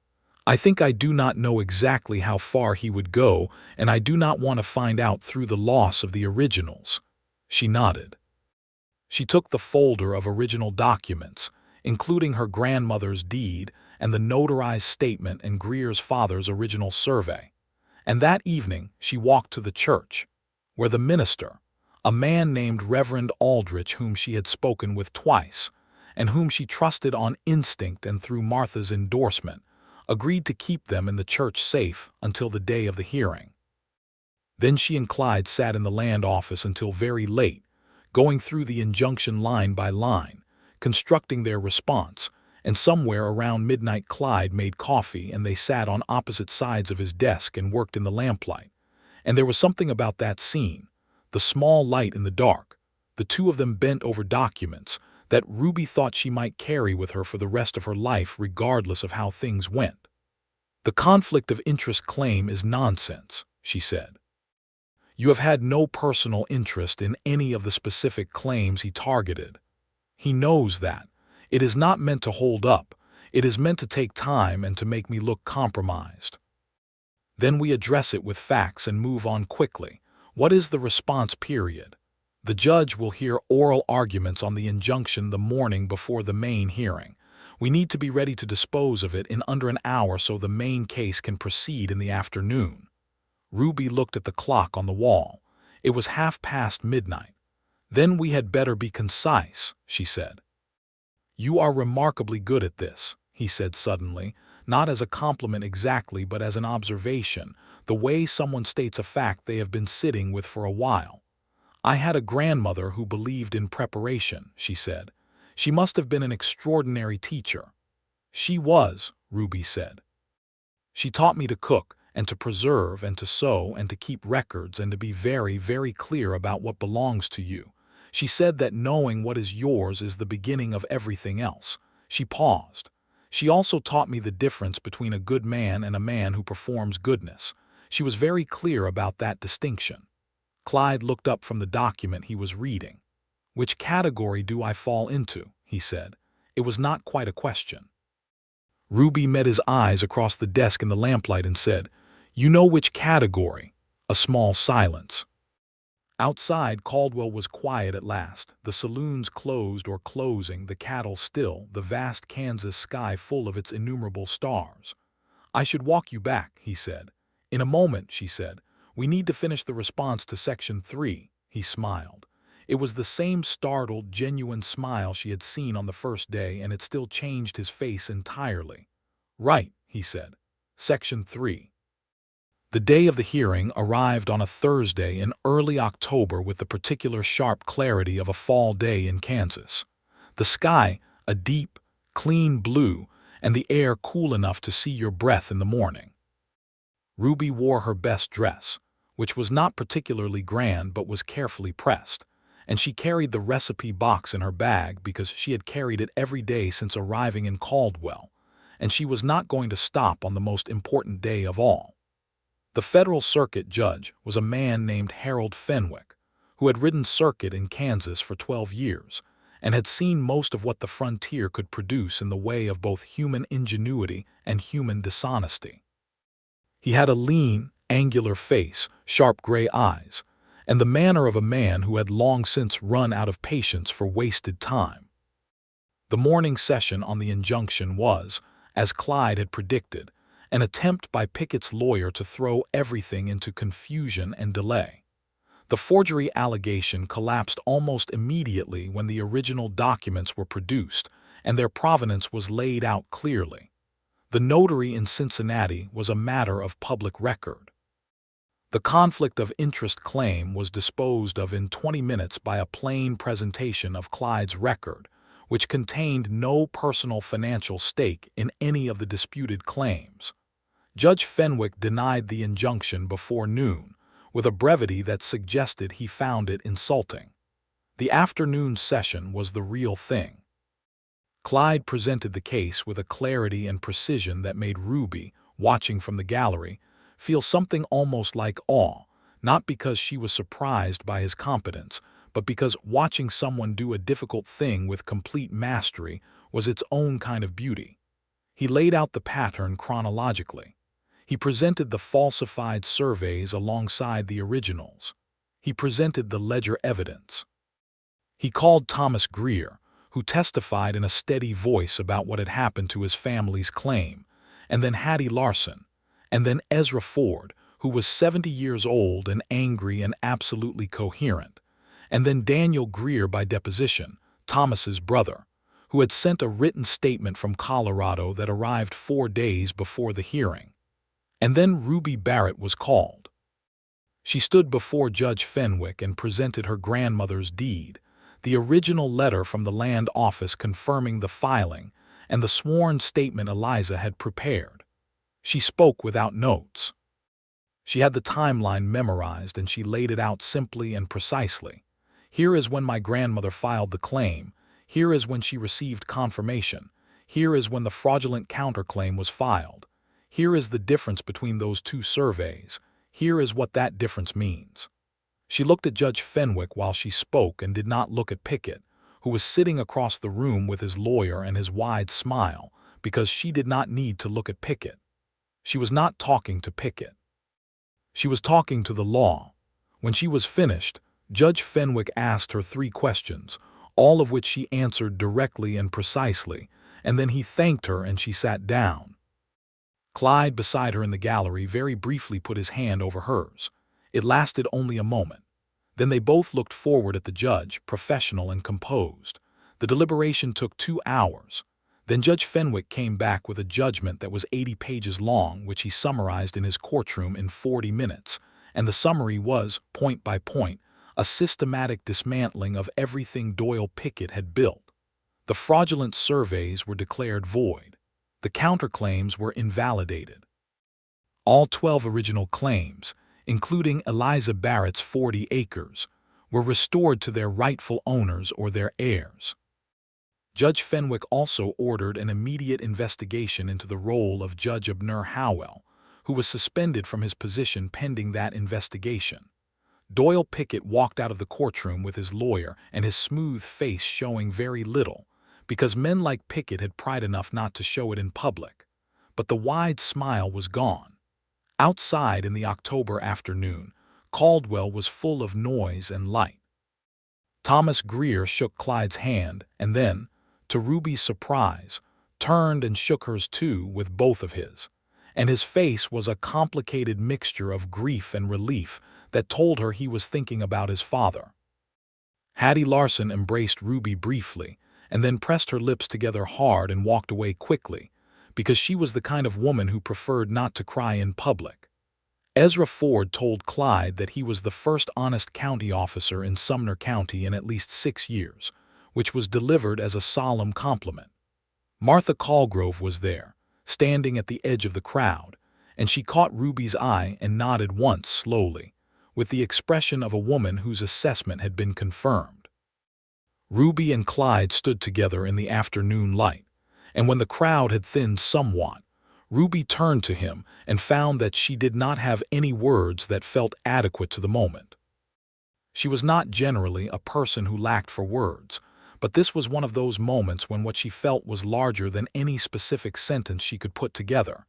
"I think I do not know exactly how far he would go, and I do not want to find out through the loss of the originals." She nodded. She took the folder of original documents, including her grandmother's deed and the notarized statement and Greer's father's original survey. And that evening she walked to the church, where the minister, a man named Reverend Aldrich whom she had spoken with twice, and whom she trusted on instinct and through Martha's endorsement, agreed to keep them in the church safe until the day of the hearing. Then she and Clyde sat in the land office until very late, going through the injunction line by line, constructing their response, and somewhere around midnight Clyde made coffee and they sat on opposite sides of his desk and worked in the lamplight. And there was something about that scene, the small light in the dark, the two of them bent over documents, that Ruby thought she might carry with her for the rest of her life regardless of how things went. "The conflict of interest claim is nonsense," she said. "You have had no personal interest in any of the specific claims he targeted. He knows that. It is not meant to hold up. It is meant to take time and to make me look compromised. Then we address it with facts and move on quickly. What is the response period? The judge will hear oral arguments on the injunction the morning before the main hearing. We need to be ready to dispose of it in under an hour so the main case can proceed in the afternoon." Ruby looked at the clock on the wall. It was midnight. "Then we had better be concise," she said. "You are remarkably good at this," he said suddenly, not as a compliment exactly but as an observation, the way someone states a fact they have been sitting with for a while. "I had a grandmother who believed in preparation," she said. "She must have been an extraordinary teacher." "She was," Ruby said. "She taught me to cook, and to preserve, and to sew, and to keep records, and to be very, very clear about what belongs to you. She said that knowing what is yours is the beginning of everything else." She paused. "She also taught me the difference between a good man and a man who performs goodness. She was very clear about that distinction." Clyde looked up from the document he was reading. "Which category do I fall into?" he said. It was not quite a question. Ruby met his eyes across the desk in the lamplight and said, "You know which category." A small silence. Outside, Caldwell was quiet at last, the saloons closed or closing, the cattle still, the vast Kansas sky full of its innumerable stars. "I should walk you back," he said. "In a moment," she said. "We need to finish the response to Section 3. He smiled. It was the same startled, genuine smile she had seen on the first day, and it still changed his face entirely. "Right," he said. "Section 3. The day of the hearing arrived on a Thursday in early October with the particular sharp clarity of a fall day in Kansas. The sky, a deep, clean blue, and the air cool enough to see your breath in the morning. Ruby wore her best dress, which was not particularly grand but was carefully pressed, and she carried the recipe box in her bag because she had carried it every day since arriving in Caldwell, and she was not going to stop on the most important day of all. The federal circuit judge was a man named Harold Fenwick, who had ridden circuit in Kansas for 12 years and had seen most of what the frontier could produce in the way of both human ingenuity and human dishonesty. He had a lean, angular face, sharp gray eyes, and the manner of a man who had long since run out of patience for wasted time. The morning session on the injunction was, as Clyde had predicted, an attempt by Pickett's lawyer to throw everything into confusion and delay. The forgery allegation collapsed almost immediately when the original documents were produced and their provenance was laid out clearly. The notary in Cincinnati was a matter of public record. The conflict of interest claim was disposed of in 20 minutes by a plain presentation of Clyde's record, which contained no personal financial stake in any of the disputed claims. Judge Fenwick denied the injunction before noon, with a brevity that suggested he found it insulting. The afternoon session was the real thing. Clyde presented the case with a clarity and precision that made Ruby, watching from the gallery, feel something almost like awe, not because she was surprised by his competence, but because watching someone do a difficult thing with complete mastery was its own kind of beauty. He laid out the pattern chronologically. He presented the falsified surveys alongside the originals. He presented the ledger evidence. He called Thomas Greer, who testified in a steady voice about what had happened to his family's claim, and then Hattie Larson, and then Ezra Ford, who was 70 years old and angry and absolutely coherent, and then Daniel Greer by deposition, Thomas's brother, who had sent a written statement from Colorado that arrived 4 days before the hearing. And then Ruby Barrett was called. She stood before Judge Fenwick and presented her grandmother's deed, the original letter from the land office confirming the filing, and the sworn statement Eliza had prepared. She spoke without notes. She had the timeline memorized and she laid it out simply and precisely. Here is when my grandmother filed the claim. Here is when she received confirmation. Here is when the fraudulent counterclaim was filed. Here is the difference between those two surveys. Here is what that difference means. She looked at Judge Fenwick while she spoke and did not look at Pickett, who was sitting across the room with his lawyer and his wide smile, because she did not need to look at Pickett. She was not talking to Pickett. She was talking to the law. When she was finished, Judge Fenwick asked her 3 questions, all of which she answered directly and precisely, and then he thanked her and she sat down. Clyde, beside her in the gallery, very briefly put his hand over hers. It lasted only a moment. Then they both looked forward at the judge, professional and composed. The deliberation took 2 hours. Then Judge Fenwick came back with a judgment that was 80 pages long, which he summarized in his courtroom in 40 minutes, and the summary was, point by point, a systematic dismantling of everything Doyle Pickett had built. The fraudulent surveys were declared void. The counterclaims were invalidated. All 12 original claims, including Eliza Barrett's 40 acres, were restored to their rightful owners or their heirs. Judge Fenwick also ordered an immediate investigation into the role of Judge Abner Howell, who was suspended from his position pending that investigation. Doyle Pickett walked out of the courtroom with his lawyer and his smooth face showing very little, because men like Pickett had pride enough not to show it in public. But the wide smile was gone. Outside in the October afternoon, Caldwell was full of noise and light. Thomas Greer shook Clyde's hand and then, to Ruby's surprise, turned and shook hers too with both of his, and his face was a complicated mixture of grief and relief that told her he was thinking about his father. Hattie Larson embraced Ruby briefly and then pressed her lips together hard and walked away quickly, because she was the kind of woman who preferred not to cry in public. Ezra Ford told Clyde that he was the first honest county officer in Sumner County in at least 6 years, which was delivered as a solemn compliment. Martha Colgrove was there, standing at the edge of the crowd, and she caught Ruby's eye and nodded once slowly, with the expression of a woman whose assessment had been confirmed. Ruby and Clyde stood together in the afternoon light, and when the crowd had thinned somewhat, Ruby turned to him and found that she did not have any words that felt adequate to the moment. She was not generally a person who lacked for words, but this was one of those moments when what she felt was larger than any specific sentence she could put together.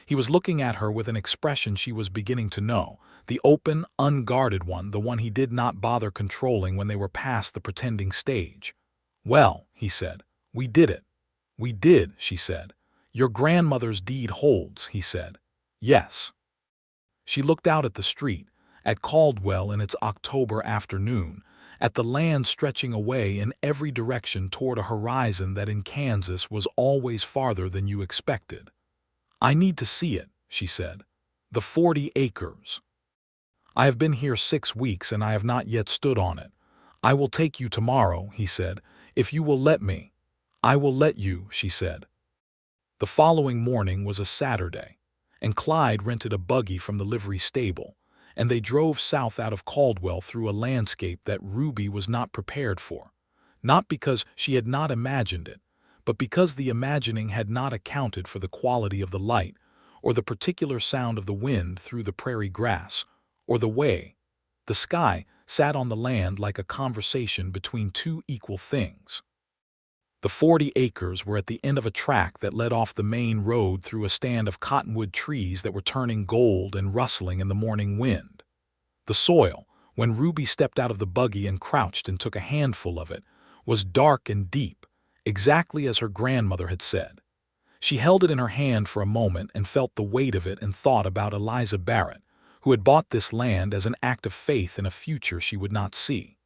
He was looking at her with an expression she was beginning to know, the open, unguarded one, the one he did not bother controlling when they were past the pretending stage. "Well," he said, "we did it." "We did," she said. "Your grandmother's deed holds," he said. "Yes." She looked out at the street, at Caldwell in its October afternoon, at the land stretching away in every direction toward a horizon that in Kansas was always farther than you expected. "I need to see it," she said. "The 40 acres. I have been here 6 weeks and I have not yet stood on it." "I will take you tomorrow," he said, "if you will let me." "I will let you," she said. The following morning was a Saturday, and Clyde rented a buggy from the livery stable, and they drove south out of Caldwell through a landscape that Ruby was not prepared for, not because she had not imagined it, but because the imagining had not accounted for the quality of the light, or the particular sound of the wind through the prairie grass, or the way the sky sat on the land like a conversation between two equal things. The 40 acres were at the end of a track that led off the main road through a stand of cottonwood trees that were turning gold and rustling in the morning wind. The soil, when Ruby stepped out of the buggy and crouched and took a handful of it, was dark and deep, exactly as her grandmother had said. She held it in her hand for a moment and felt the weight of it and thought about Eliza Barrett, who had bought this land as an act of faith in a future she would not see.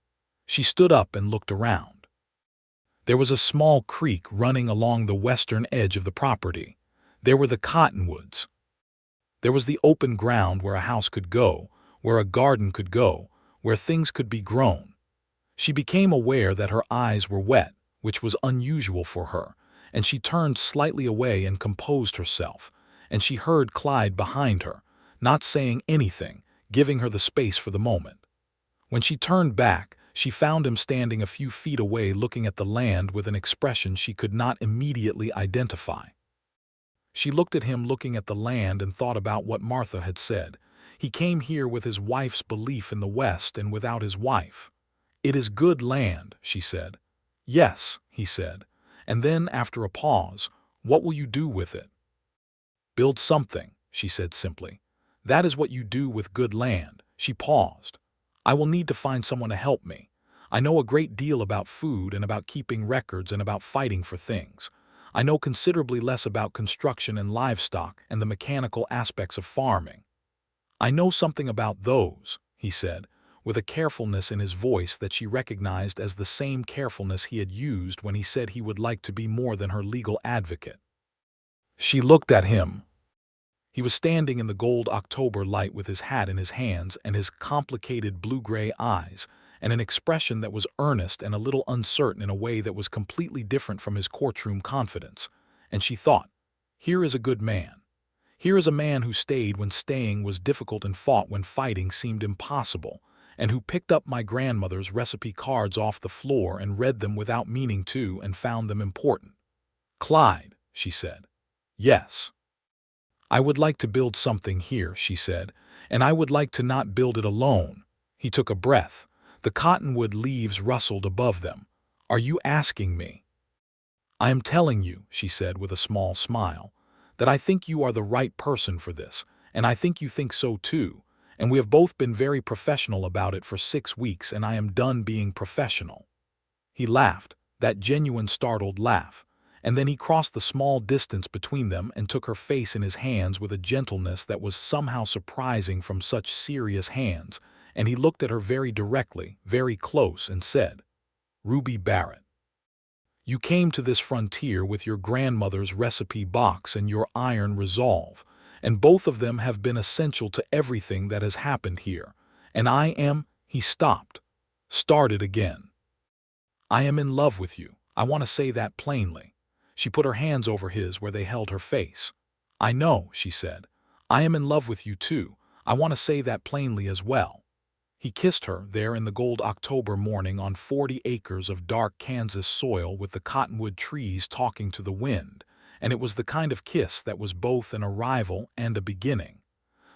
She stood up and looked around. There was a small creek running along the western edge of the property. There were the cottonwoods. There was the open ground where a house could go, where a garden could go, where things could be grown. She became aware that her eyes were wet, which was unusual for her, and she turned slightly away and composed herself, and she heard Clyde behind her, not saying anything, giving her the space for the moment. When she turned back, she found him standing a few feet away looking at the land with an expression she could not immediately identify. She looked at him looking at the land and thought about what Martha had said. He came here with his wife's belief in the West and without his wife. "It is good land," she said. "Yes," he said. And then, after a pause, "What will you do with it?" "Build something," she said simply. "That is what you do with good land." She paused. "I will need to find someone to help me. I know a great deal about food and about keeping records and about fighting for things. I know considerably less about construction and livestock and the mechanical aspects of farming." "I know something about those," he said, with a carefulness in his voice that she recognized as the same carefulness he had used when he said he would like to be more than her legal advocate. She looked at him. He was standing in the gold October light with his hat in his hands and his complicated blue-gray eyes, and an expression that was earnest and a little uncertain in a way that was completely different from his courtroom confidence. And she thought, here is a good man. Here is a man who stayed when staying was difficult and fought when fighting seemed impossible, and who picked up my grandmother's recipe cards off the floor and read them without meaning to and found them important. "Clyde," she said. "Yes. I would like to build something here," she said, "and I would like to not build it alone." He took a breath. The cottonwood leaves rustled above them. "Are you asking me?" "I am telling you," she said with a small smile, "that I think you are the right person for this, and I think you think so too, and we have both been very professional about it for 6 weeks, and I am done being professional." He laughed, that genuine startled laugh, and then he crossed the small distance between them and took her face in his hands with a gentleness that was somehow surprising from such serious hands, and he looked at her very directly, very close, and said, "Ruby Barrett, you came to this frontier with your grandmother's recipe box and your iron resolve, and both of them have been essential to everything that has happened here, and I am—" He stopped, started again. "I am in love with you. I want to say that plainly." She put her hands over his where they held her face. "I know," she said. "I am in love with you too. I want to say that plainly as well." He kissed her there in the gold October morning on 40 acres of dark Kansas soil with the cottonwood trees talking to the wind, and it was the kind of kiss that was both an arrival and a beginning.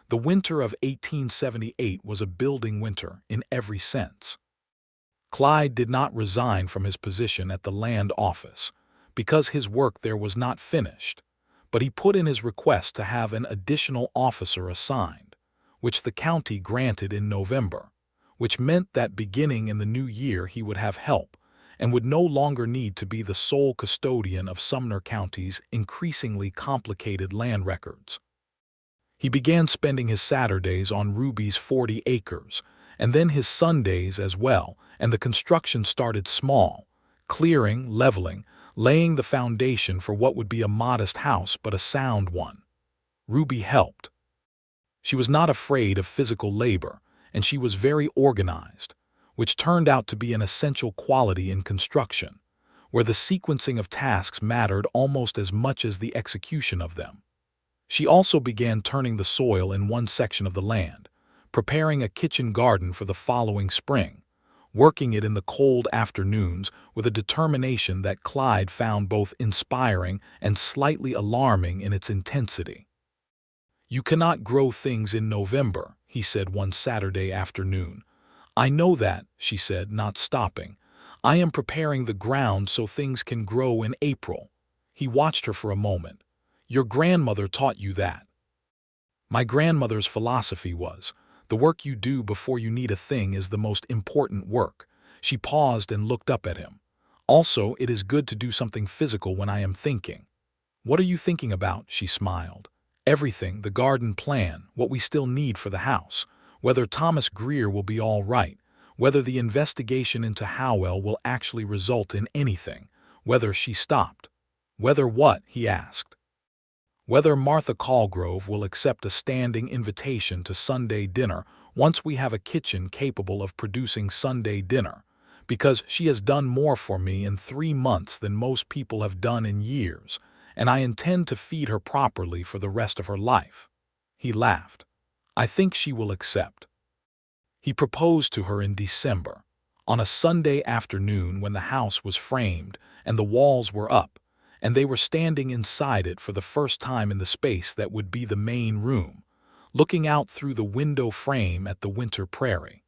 The winter of 1878 was a building winter in every sense. Clyde did not resign from his position at the land office, because his work there was not finished, but he put in his request to have an additional officer assigned, which the county granted in November, which meant that beginning in the new year he would have help and would no longer need to be the sole custodian of Sumner County's increasingly complicated land records. He began spending his Saturdays on Ruby's 40 acres, and then his Sundays as well, and the construction started small, clearing, leveling, laying the foundation for what would be a modest house but a sound one. Ruby helped. She was not afraid of physical labor, and she was very organized, which turned out to be an essential quality in construction, where the sequencing of tasks mattered almost as much as the execution of them. She also began turning the soil in one section of the land, preparing a kitchen garden for the following spring, working it in the cold afternoons with a determination that Clyde found both inspiring and slightly alarming in its intensity. "You cannot grow things in November," he said one Saturday afternoon. "I know that," she said, not stopping. "I am preparing the ground so things can grow in April." He watched her for a moment. "Your grandmother taught you that." "My grandmother's philosophy was, the work you do before you need a thing is the most important work." She paused and looked up at him. "Also, it is good to do something physical when I am thinking." "What are you thinking about?" she smiled. "Everything, the garden plan, what we still need for the house, whether Thomas Greer will be all right, whether the investigation into Howell will actually result in anything, whether," she stopped. "Whether what?" he asked. "Whether Martha Caldwell will accept a standing invitation to Sunday dinner once we have a kitchen capable of producing Sunday dinner, because she has done more for me in 3 months than most people have done in years, and I intend to feed her properly for the rest of her life." He laughed. "I think she will accept." He proposed to her in December, on a Sunday afternoon when the house was framed and the walls were up, and they were standing inside it for the first time in the space that would be the main room, looking out through the window frame at the winter prairie.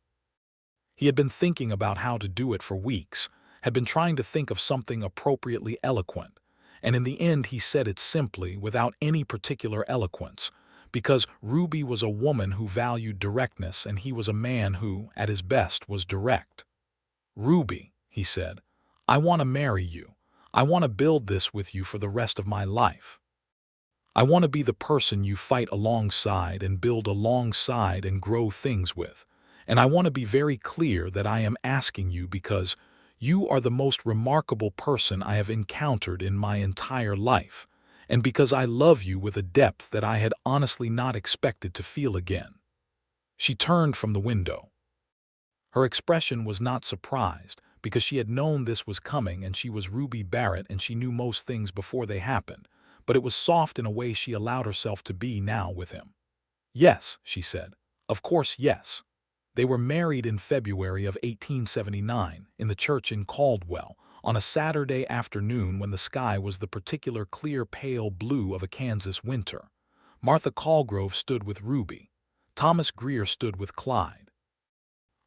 He had been thinking about how to do it for weeks, had been trying to think of something appropriately eloquent, and in the end he said it simply, without any particular eloquence, because Ruby was a woman who valued directness and he was a man who, at his best, was direct. "Ruby," he said, "I want to marry you. I want to build this with you for the rest of my life. I want to be the person you fight alongside and build alongside and grow things with. And I want to be very clear that I am asking you because you are the most remarkable person I have encountered in my entire life, and because I love you with a depth that I had honestly not expected to feel again." She turned from the window. Her expression was not surprised, because she had known this was coming and she was Ruby Barrett and she knew most things before they happened, but it was soft in a way she allowed herself to be now with him. "Yes," she said. "Of course, yes." They were married in February of 1879 in the church in Caldwell on a Saturday afternoon when the sky was the particular clear pale blue of a Kansas winter. Martha Caldwell stood with Ruby. Thomas Greer stood with Clyde.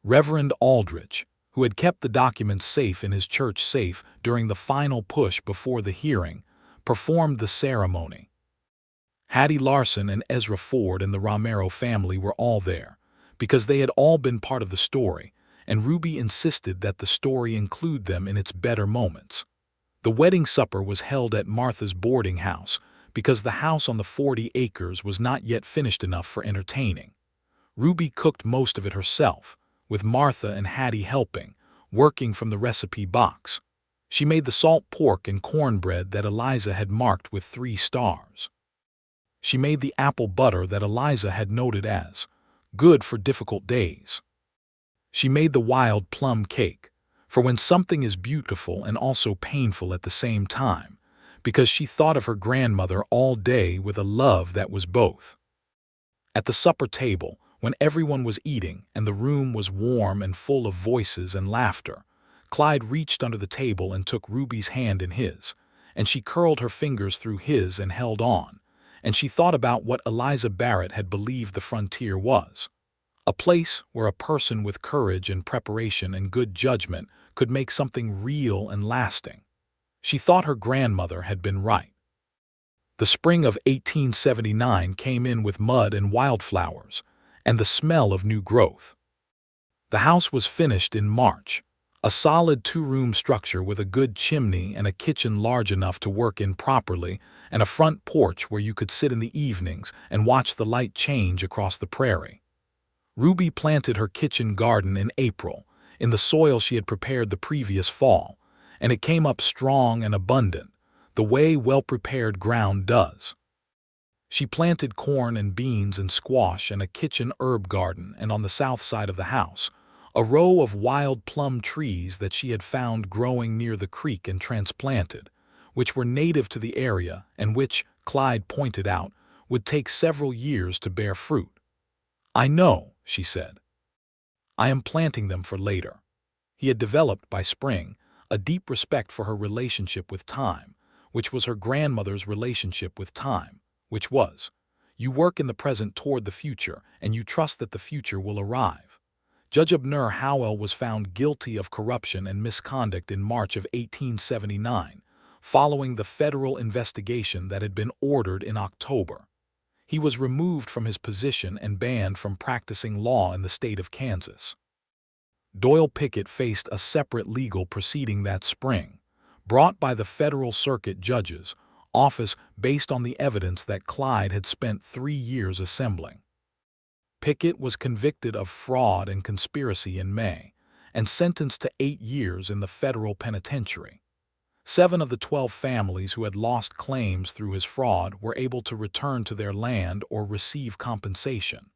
Reverend Aldrich, who had kept the documents safe in his church safe during the final push before the hearing, performed the ceremony. Hattie Larson and Ezra Ford and the Romero family were all there, because they had all been part of the story, and Ruby insisted that the story include them in its better moments. The wedding supper was held at Martha's boarding house, because the house on the 40 acres was not yet finished enough for entertaining. Ruby cooked most of it herself, with Martha and Hattie helping, working from the recipe box. She made the salt pork and cornbread that Eliza had marked with 3 stars. She made the apple butter that Eliza had noted as good for difficult days. She made the wild plum cake, for when something is beautiful and also painful at the same time, because she thought of her grandmother all day with a love that was both. At the supper table, when everyone was eating and the room was warm and full of voices and laughter, Clyde reached under the table and took Ruby's hand in his, and she curled her fingers through his and held on, and she thought about what Eliza Barrett had believed the frontier was. A place where a person with courage and preparation and good judgment could make something real and lasting. She thought her grandmother had been right. The spring of 1879 came in with mud and wildflowers, and the smell of new growth. The house was finished in March, a solid 2-room structure with a good chimney and a kitchen large enough to work in properly, and a front porch where you could sit in the evenings and watch the light change across the prairie. Ruby planted her kitchen garden in April, in the soil she had prepared the previous fall, and it came up strong and abundant, the way well-prepared ground does. She planted corn and beans and squash and a kitchen herb garden, and on the south side of the house, a row of wild plum trees that she had found growing near the creek and transplanted, which were native to the area and which, Clyde pointed out, would take several years to bear fruit. "I know," she said. "I am planting them for later." He had developed, by spring, a deep respect for her relationship with time, which was her grandmother's relationship with time, which was, you work in the present toward the future, and you trust that the future will arrive. Judge Abner Howell was found guilty of corruption and misconduct in March of 1879, following the federal investigation that had been ordered in October. He was removed from his position and banned from practicing law in the state of Kansas. Doyle Pickett faced a separate legal proceeding that spring, brought by the Federal Circuit Judge's office based on the evidence that Clyde had spent 3 years assembling. Pickett was convicted of fraud and conspiracy in May and sentenced to 8 years in the federal penitentiary. 7 of the 12 families who had lost claims through his fraud were able to return to their land or receive compensation.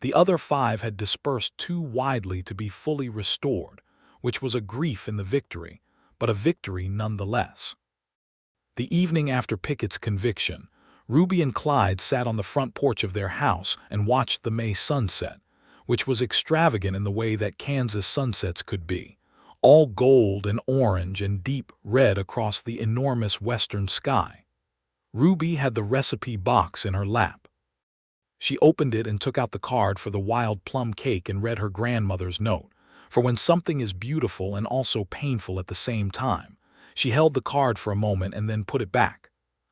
The other 5 had dispersed too widely to be fully restored, which was a grief in the victory, but a victory nonetheless. The evening after Pickett's conviction, Ruby and Clyde sat on the front porch of their house and watched the May sunset, which was extravagant in the way that Kansas sunsets could be, all gold and orange and deep red across the enormous western sky. Ruby had the recipe box in her lap. She opened it and took out the card for the wild plum cake and read her grandmother's note, for when something is beautiful and also painful at the same time. She held the card for a moment and then put it back.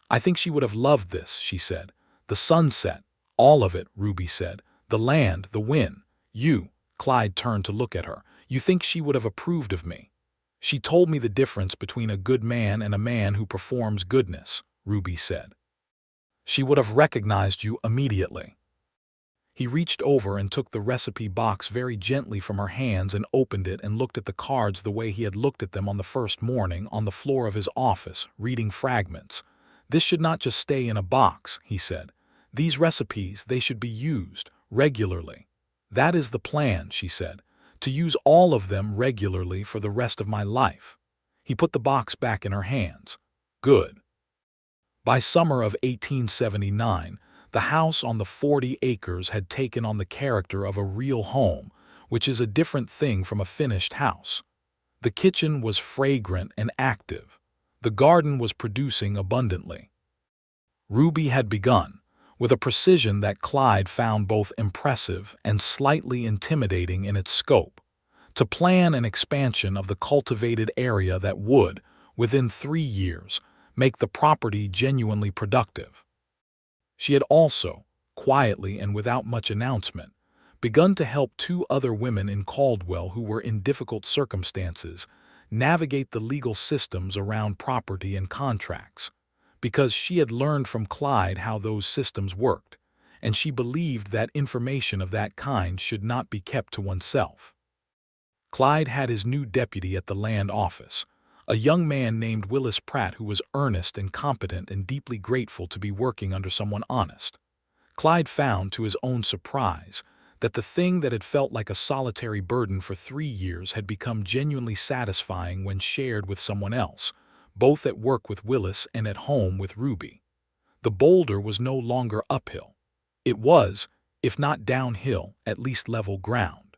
"I think she would have loved this," she said. "The sunset, all of it," Ruby said. "The land, the wind. You," Clyde turned to look at her, "you think she would have approved of me?" "She told me the difference between a good man and a man who performs goodness," Ruby said. "She would have recognized you immediately." He reached over and took the recipe box very gently from her hands and opened it and looked at the cards the way he had looked at them on the first morning on the floor of his office, reading fragments. "This should not just stay in a box," he said. "These recipes, they should be used regularly." "That is the plan," she said, "to use all of them regularly for the rest of my life." He put the box back in her hands. "Good." By summer of 1879, the house on the 40 acres had taken on the character of a real home, which is a different thing from a finished house. The kitchen was fragrant and active. The garden was producing abundantly. Ruby had begun, with a precision that Clyde found both impressive and slightly intimidating in its scope, to plan an expansion of the cultivated area that would, within 3 years, make the property genuinely productive. She had also, quietly and without much announcement, begun to help 2 other women in Caldwell who were in difficult circumstances navigate the legal systems around property and contracts, because she had learned from Clyde how those systems worked, and she believed that information of that kind should not be kept to oneself. Clyde had his new deputy at the land office, a young man named Willis Pratt who was earnest and competent and deeply grateful to be working under someone honest. Clyde found, to his own surprise, that the thing that had felt like a solitary burden for 3 years had become genuinely satisfying when shared with someone else, both at work with Willis and at home with Ruby. The boulder was no longer uphill. It was, if not downhill, at least level ground.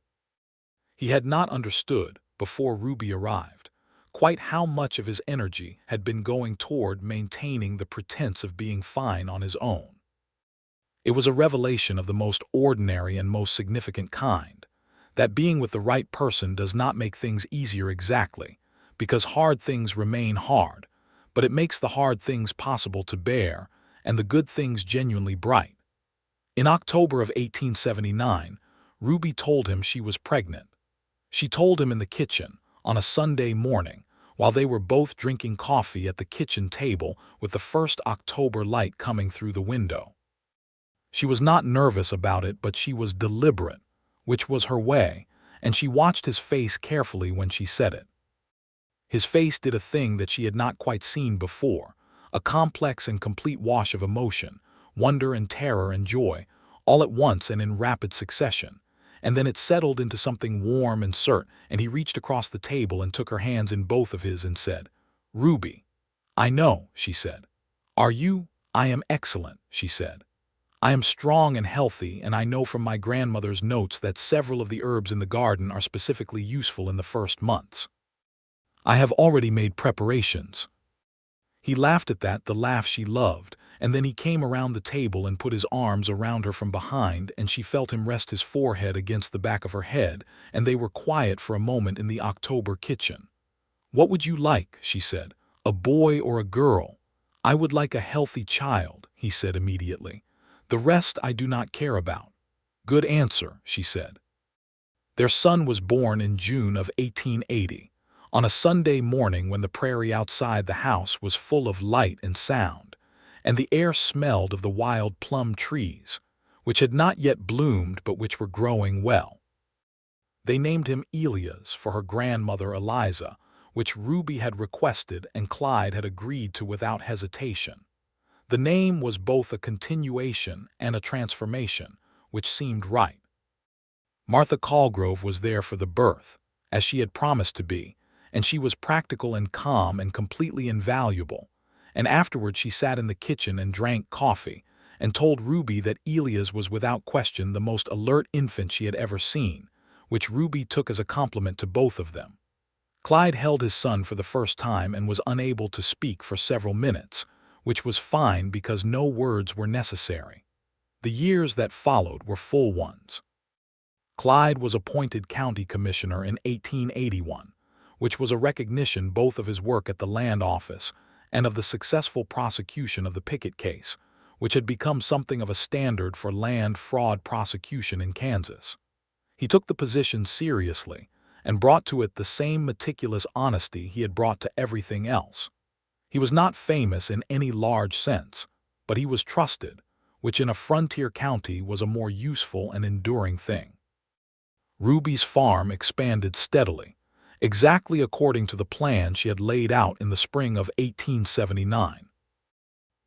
He had not understood, before Ruby arrived, quite how much of his energy had been going toward maintaining the pretense of being fine on his own. It was a revelation of the most ordinary and most significant kind, that being with the right person does not make things easier exactly, because hard things remain hard, but it makes the hard things possible to bear and the good things genuinely bright. In October of 1879, Ruby told him she was pregnant. She told him in the kitchen, on a Sunday morning, while they were both drinking coffee at the kitchen table with the first October light coming through the window. She was not nervous about it, but she was deliberate, which was her way, and she watched his face carefully when she said it. His face did a thing that she had not quite seen before, a complex and complete wash of emotion, wonder and terror and joy, all at once and in rapid succession. And then it settled into something warm and certain, and he reached across the table and took her hands in both of his and said, "Ruby." "I know," she said. "Are you?" "I am excellent," she said. "I am strong and healthy, and I know from my grandmother's notes that several of the herbs in the garden are specifically useful in the first months. I have already made preparations." He laughed at that, the laugh she loved, and then he came around the table and put his arms around her from behind, and she felt him rest his forehead against the back of her head, and they were quiet for a moment in the October kitchen. "What would you like?" she said. "A boy or a girl?" "I would like a healthy child," he said immediately. "The rest I do not care about." "Good answer," she said. Their son was born in June of 1880, on a Sunday morning when the prairie outside the house was full of light and sound, and the air smelled of the wild plum trees, which had not yet bloomed but which were growing well. They named him Elias for her grandmother Eliza, which Ruby had requested and Clyde had agreed to without hesitation. The name was both a continuation and a transformation, which seemed right. Martha Caldwell was there for the birth, as she had promised to be, and she was practical and calm and completely invaluable, and afterward she sat in the kitchen and drank coffee, and told Ruby that Elias was without question the most alert infant she had ever seen, which Ruby took as a compliment to both of them. Clyde held his son for the first time and was unable to speak for several minutes, which was fine because no words were necessary. The years that followed were full ones. Clyde was appointed county commissioner in 1881, which was a recognition both of his work at the land office and of the successful prosecution of the Pickett case, which had become something of a standard for land fraud prosecution in Kansas. He took the position seriously and brought to it the same meticulous honesty he had brought to everything else. He was not famous in any large sense, but he was trusted, which in a frontier county was a more useful and enduring thing. Ruby's farm expanded steadily, exactly according to the plan she had laid out in the spring of 1879.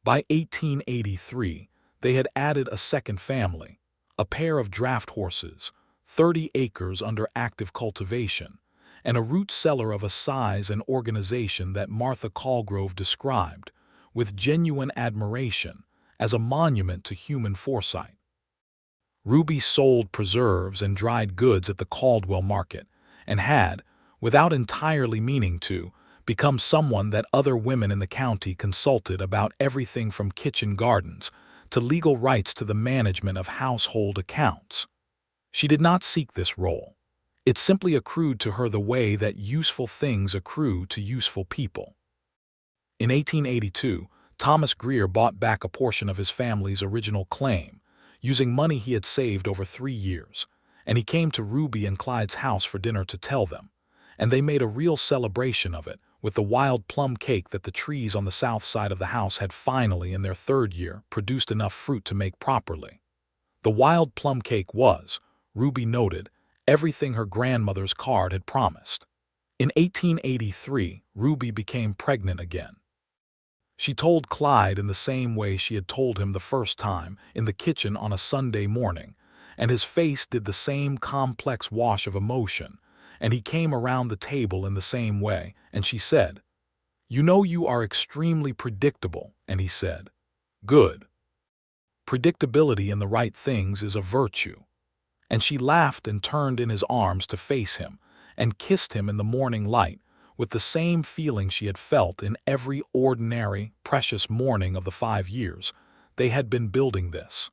By 1883, they had added a second family, a pair of draft horses, 30 acres under active cultivation, and a root cellar of a size and organization that Martha Caldwell described, with genuine admiration, as a monument to human foresight. Ruby sold preserves and dried goods at the Caldwell market, and had, without entirely meaning to, become someone that other women in the county consulted about everything from kitchen gardens to legal rights to the management of household accounts. She did not seek this role. It simply accrued to her the way that useful things accrue to useful people. In 1882, Thomas Greer bought back a portion of his family's original claim, using money he had saved over 3 years, and he came to Ruby and Clyde's house for dinner to tell them, and they made a real celebration of it with the wild plum cake that the trees on the south side of the house had finally, in their 3rd year, produced enough fruit to make properly. The wild plum cake was, Ruby noted, everything her grandmother's card had promised. In 1883, Ruby became pregnant again. She told Clyde in the same way she had told him the first time, in the kitchen on a Sunday morning, and his face did the same complex wash of emotion, and he came around the table in the same way, and she said, "You know you are extremely predictable," and he said, "Good. Predictability in the right things is a virtue." And she laughed and turned in his arms to face him, and kissed him in the morning light, with the same feeling she had felt in every ordinary, precious morning of the 5 years they had been building this.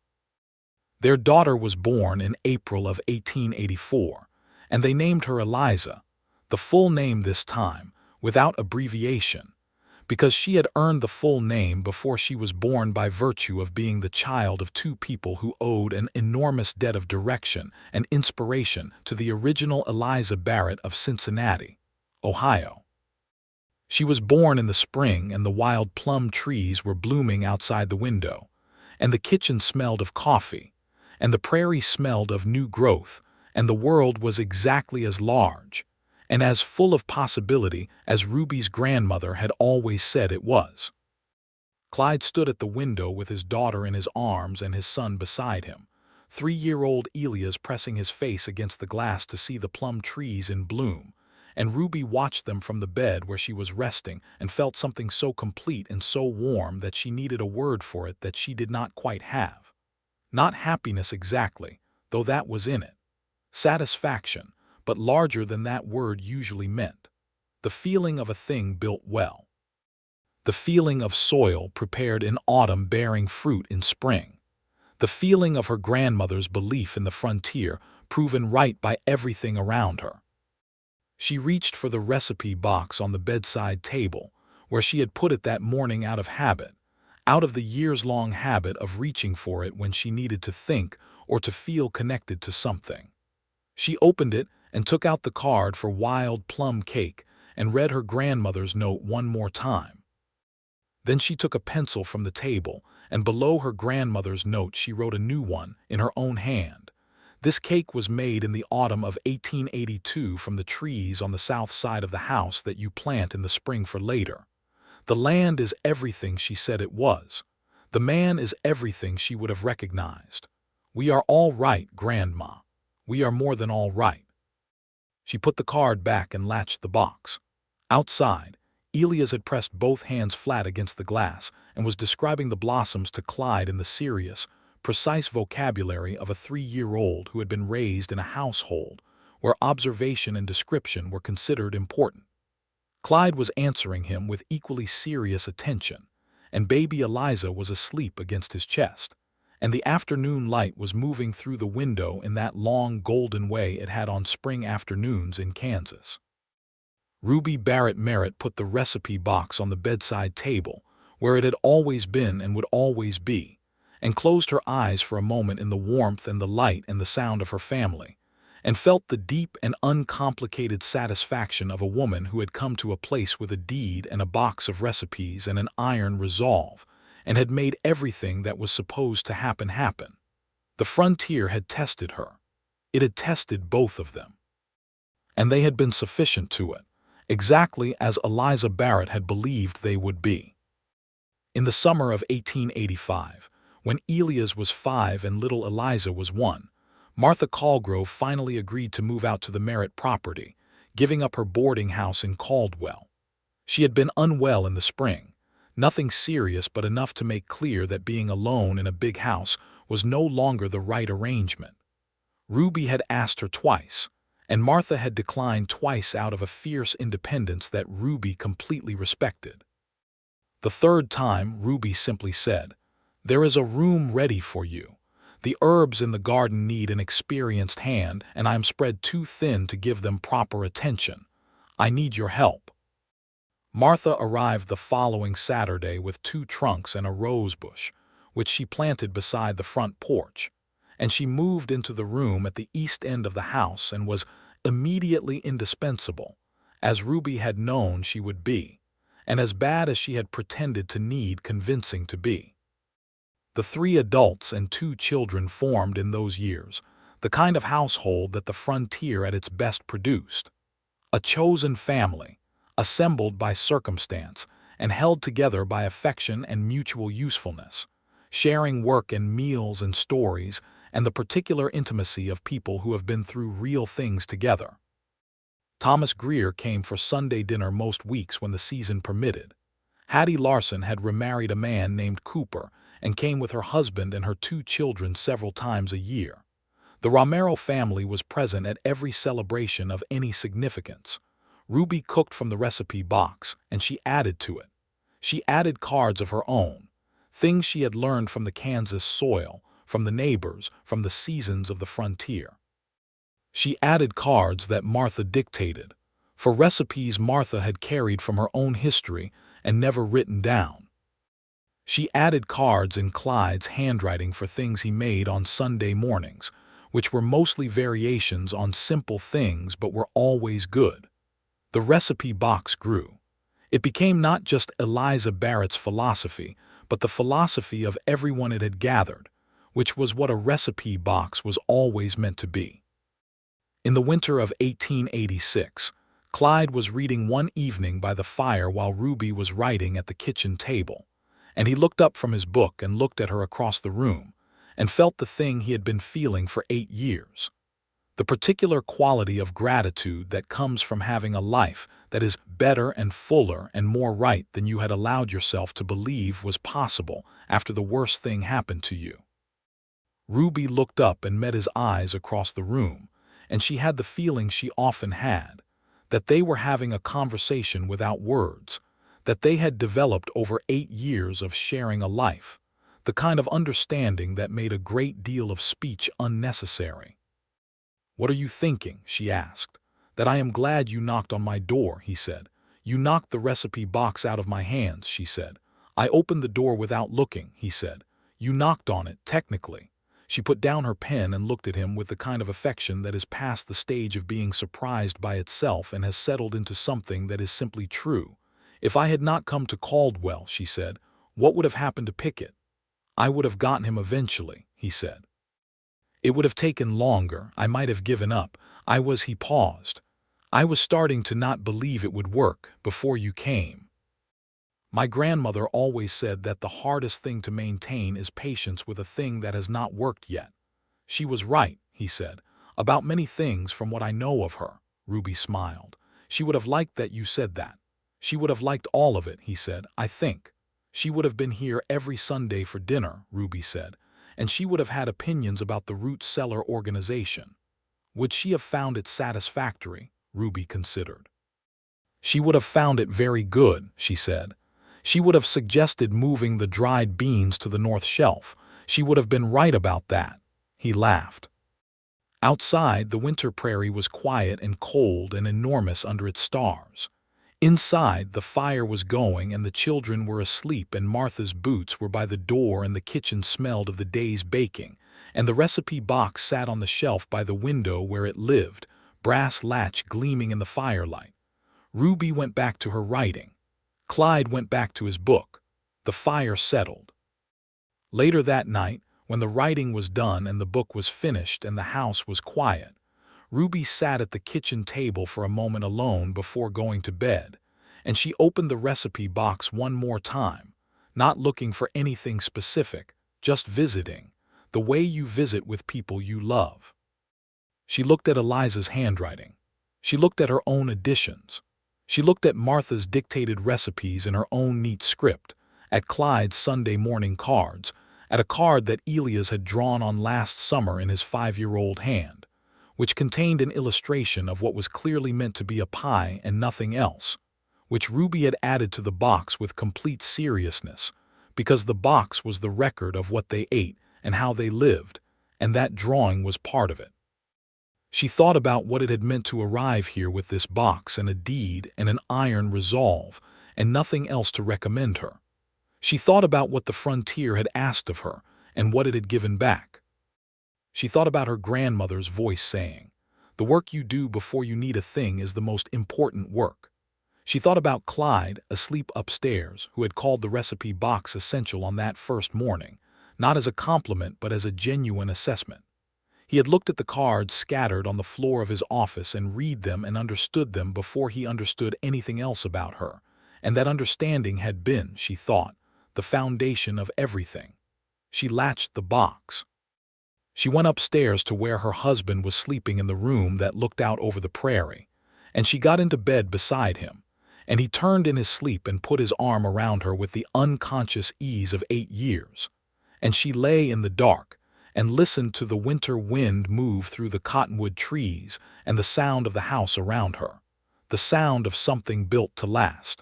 Their daughter was born in April of 1884, and they named her Eliza, the full name this time, without abbreviation, because she had earned the full name before she was born by virtue of being the child of 2 people who owed an enormous debt of direction and inspiration to the original Ruby Barrett of Cincinnati, Ohio. She was born in the spring, and the wild plum trees were blooming outside the window, and the kitchen smelled of coffee, and the prairie smelled of new growth, and the world was exactly as large and as full of possibility as Ruby's grandmother had always said it was. Clyde stood at the window with his daughter in his arms and his son beside him. 3-year-old Elias pressing his face against the glass to see the plum trees in bloom, and Ruby watched them from the bed where she was resting and felt something so complete and so warm that she needed a word for it that she did not quite have. Not happiness exactly, though that was in it. Satisfaction, but larger than that word usually meant. The feeling of a thing built well. The feeling of soil prepared in autumn bearing fruit in spring. The feeling of her grandmother's belief in the frontier proven right by everything around her. She reached for the recipe box on the bedside table, where she had put it that morning out of habit, out of the years-long habit of reaching for it when she needed to think or to feel connected to something. She opened it and took out the card for wild plum cake and read her grandmother's note one more time. Then she took a pencil from the table, and below her grandmother's note she wrote a new one in her own hand. This cake was made in the autumn of 1882 from the trees on the south side of the house that you plant in the spring for later. The land is everything she said it was. The man is everything she would have recognized. We are all right, Grandma. We are more than all right. She put the card back and latched the box. Outside, Elias had pressed both hands flat against the glass and was describing the blossoms to Clyde in the serious, precise vocabulary of a 3-year-old who had been raised in a household where observation and description were considered important. Clyde was answering him with equally serious attention, and baby Eliza was asleep against his chest, and the afternoon light was moving through the window in that long golden way it had on spring afternoons in Kansas. Ruby Barrett Merritt put the recipe box on the bedside table, where it had always been and would always be, and closed her eyes for a moment in the warmth and the light and the sound of her family, and felt the deep and uncomplicated satisfaction of a woman who had come to a place with a deed and a box of recipes and an iron resolve, and had made everything that was supposed to happen happen. The frontier had tested her. It had tested both of them. And they had been sufficient to it, exactly as Eliza Barrett had believed they would be. In the summer of 1885, when Elias was 5 and little Eliza was 1, Martha Caldwell finally agreed to move out to the Merritt property, giving up her boarding house in Caldwell. She had been unwell in the spring, nothing serious but enough to make clear that being alone in a big house was no longer the right arrangement. Ruby had asked her twice, and Martha had declined twice out of a fierce independence that Ruby completely respected. The third time, Ruby simply said, "There is a room ready for you. The herbs in the garden need an experienced hand, and I am spread too thin to give them proper attention. I need your help." Martha arrived the following Saturday with 2 trunks and a rose bush, which she planted beside the front porch, and she moved into the room at the east end of the house and was immediately indispensable, as Ruby had known she would be, and as bad as she had pretended to need convincing to be. The 3 adults and 2 children formed in those years the kind of household that the frontier at its best produced. A chosen family, assembled by circumstance and held together by affection and mutual usefulness, sharing work and meals and stories and the particular intimacy of people who have been through real things together. Thomas Greer came for Sunday dinner most weeks when the season permitted. Hattie Larson had remarried a man named Cooper and came with her husband and her 2 children several times a year. The Romero family was present at every celebration of any significance. Ruby cooked from the recipe box, and she added to it. She added cards of her own, things she had learned from the Kansas soil, from the neighbors, from the seasons of the frontier. She added cards that Martha dictated, for recipes Martha had carried from her own history and never written down. She added cards in Clyde's handwriting for things he made on Sunday mornings, which were mostly variations on simple things but were always good. The recipe box grew. It became not just Eliza Barrett's philosophy, but the philosophy of everyone it had gathered, which was what a recipe box was always meant to be. In the winter of 1886, Clyde was reading one evening by the fire while Ruby was writing at the kitchen table, And he looked up from his book and looked at her across the room, and felt the thing he had been feeling for 8 years. The particular quality of gratitude that comes from having a life that is better and fuller and more right than you had allowed yourself to believe was possible after the worst thing happened to you. Ruby looked up and met his eyes across the room, and she had the feeling she often had, that they were having a conversation without words, that they had developed over 8 years of sharing a life, the kind of understanding that made a great deal of speech unnecessary. "What are you thinking?" she asked. "That I am glad you knocked on my door," he said. "You knocked the recipe box out of my hands," she said. "I opened the door without looking," he said. "You knocked on it, technically." She put down her pen and looked at him with the kind of affection that is past the stage of being surprised by itself and has settled into something that is simply true. "If I had not come to Caldwell," she said, "what would have happened to Pickett?" "I would have gotten him eventually," he said. "It would have taken longer. I might have given up. He paused. "I was starting to not believe it would work before you came. My grandmother always said that the hardest thing to maintain is patience with a thing that has not worked yet." "She was right," he said, "about many things from what I know of her." Ruby smiled. "She would have liked that you said that. She would have liked all of it," he said, "I think. She would have been here every Sunday for dinner," Ruby said, "and she would have had opinions about the root cellar organization." "Would she have found it satisfactory?" Ruby considered. "She would have found it very good," she said. "She would have suggested moving the dried beans to the north shelf. She would have been right about that." He laughed. Outside, the winter prairie was quiet and cold and enormous under its stars. Inside, the fire was going and the children were asleep and Martha's boots were by the door and the kitchen smelled of the day's baking, and the recipe box sat on the shelf by the window where it lived, brass latch gleaming in the firelight. Ruby went back to her writing. Clyde went back to his book. The fire settled. Later that night, when the writing was done and the book was finished and the house was quiet, Ruby sat at the kitchen table for a moment alone before going to bed, and she opened the recipe box one more time, not looking for anything specific, just visiting, the way you visit with people you love. She looked at Eliza's handwriting. She looked at her own additions. She looked at Martha's dictated recipes in her own neat script, at Clyde's Sunday morning cards, at a card that Elias had drawn on last summer in his 5-year-old hand, which contained an illustration of what was clearly meant to be a pie and nothing else, which Ruby had added to the box with complete seriousness, because the box was the record of what they ate and how they lived, and that drawing was part of it. She thought about what it had meant to arrive here with this box and a deed and an iron resolve and nothing else to recommend her. She thought about what the frontier had asked of her and what it had given back. She thought about her grandmother's voice saying, "The work you do before you need a thing is the most important work." She thought about Clyde, asleep upstairs, who had called the recipe box essential on that first morning, not as a compliment but as a genuine assessment. He had looked at the cards scattered on the floor of his office and read them and understood them before he understood anything else about her, and that understanding had been, she thought, the foundation of everything. She latched the box. She went upstairs to where her husband was sleeping in the room that looked out over the prairie, and she got into bed beside him, and he turned in his sleep and put his arm around her with the unconscious ease of 8 years, and she lay in the dark and listened to the winter wind move through the cottonwood trees and the sound of the house around her, the sound of something built to last.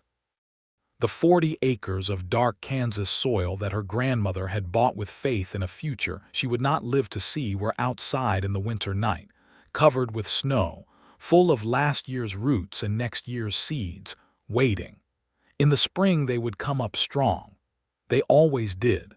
The 40 acres of dark Kansas soil that her grandmother had bought with faith in a future she would not live to see were outside in the winter night, covered with snow, full of last year's roots and next year's seeds, waiting. In the spring they would come up strong. They always did.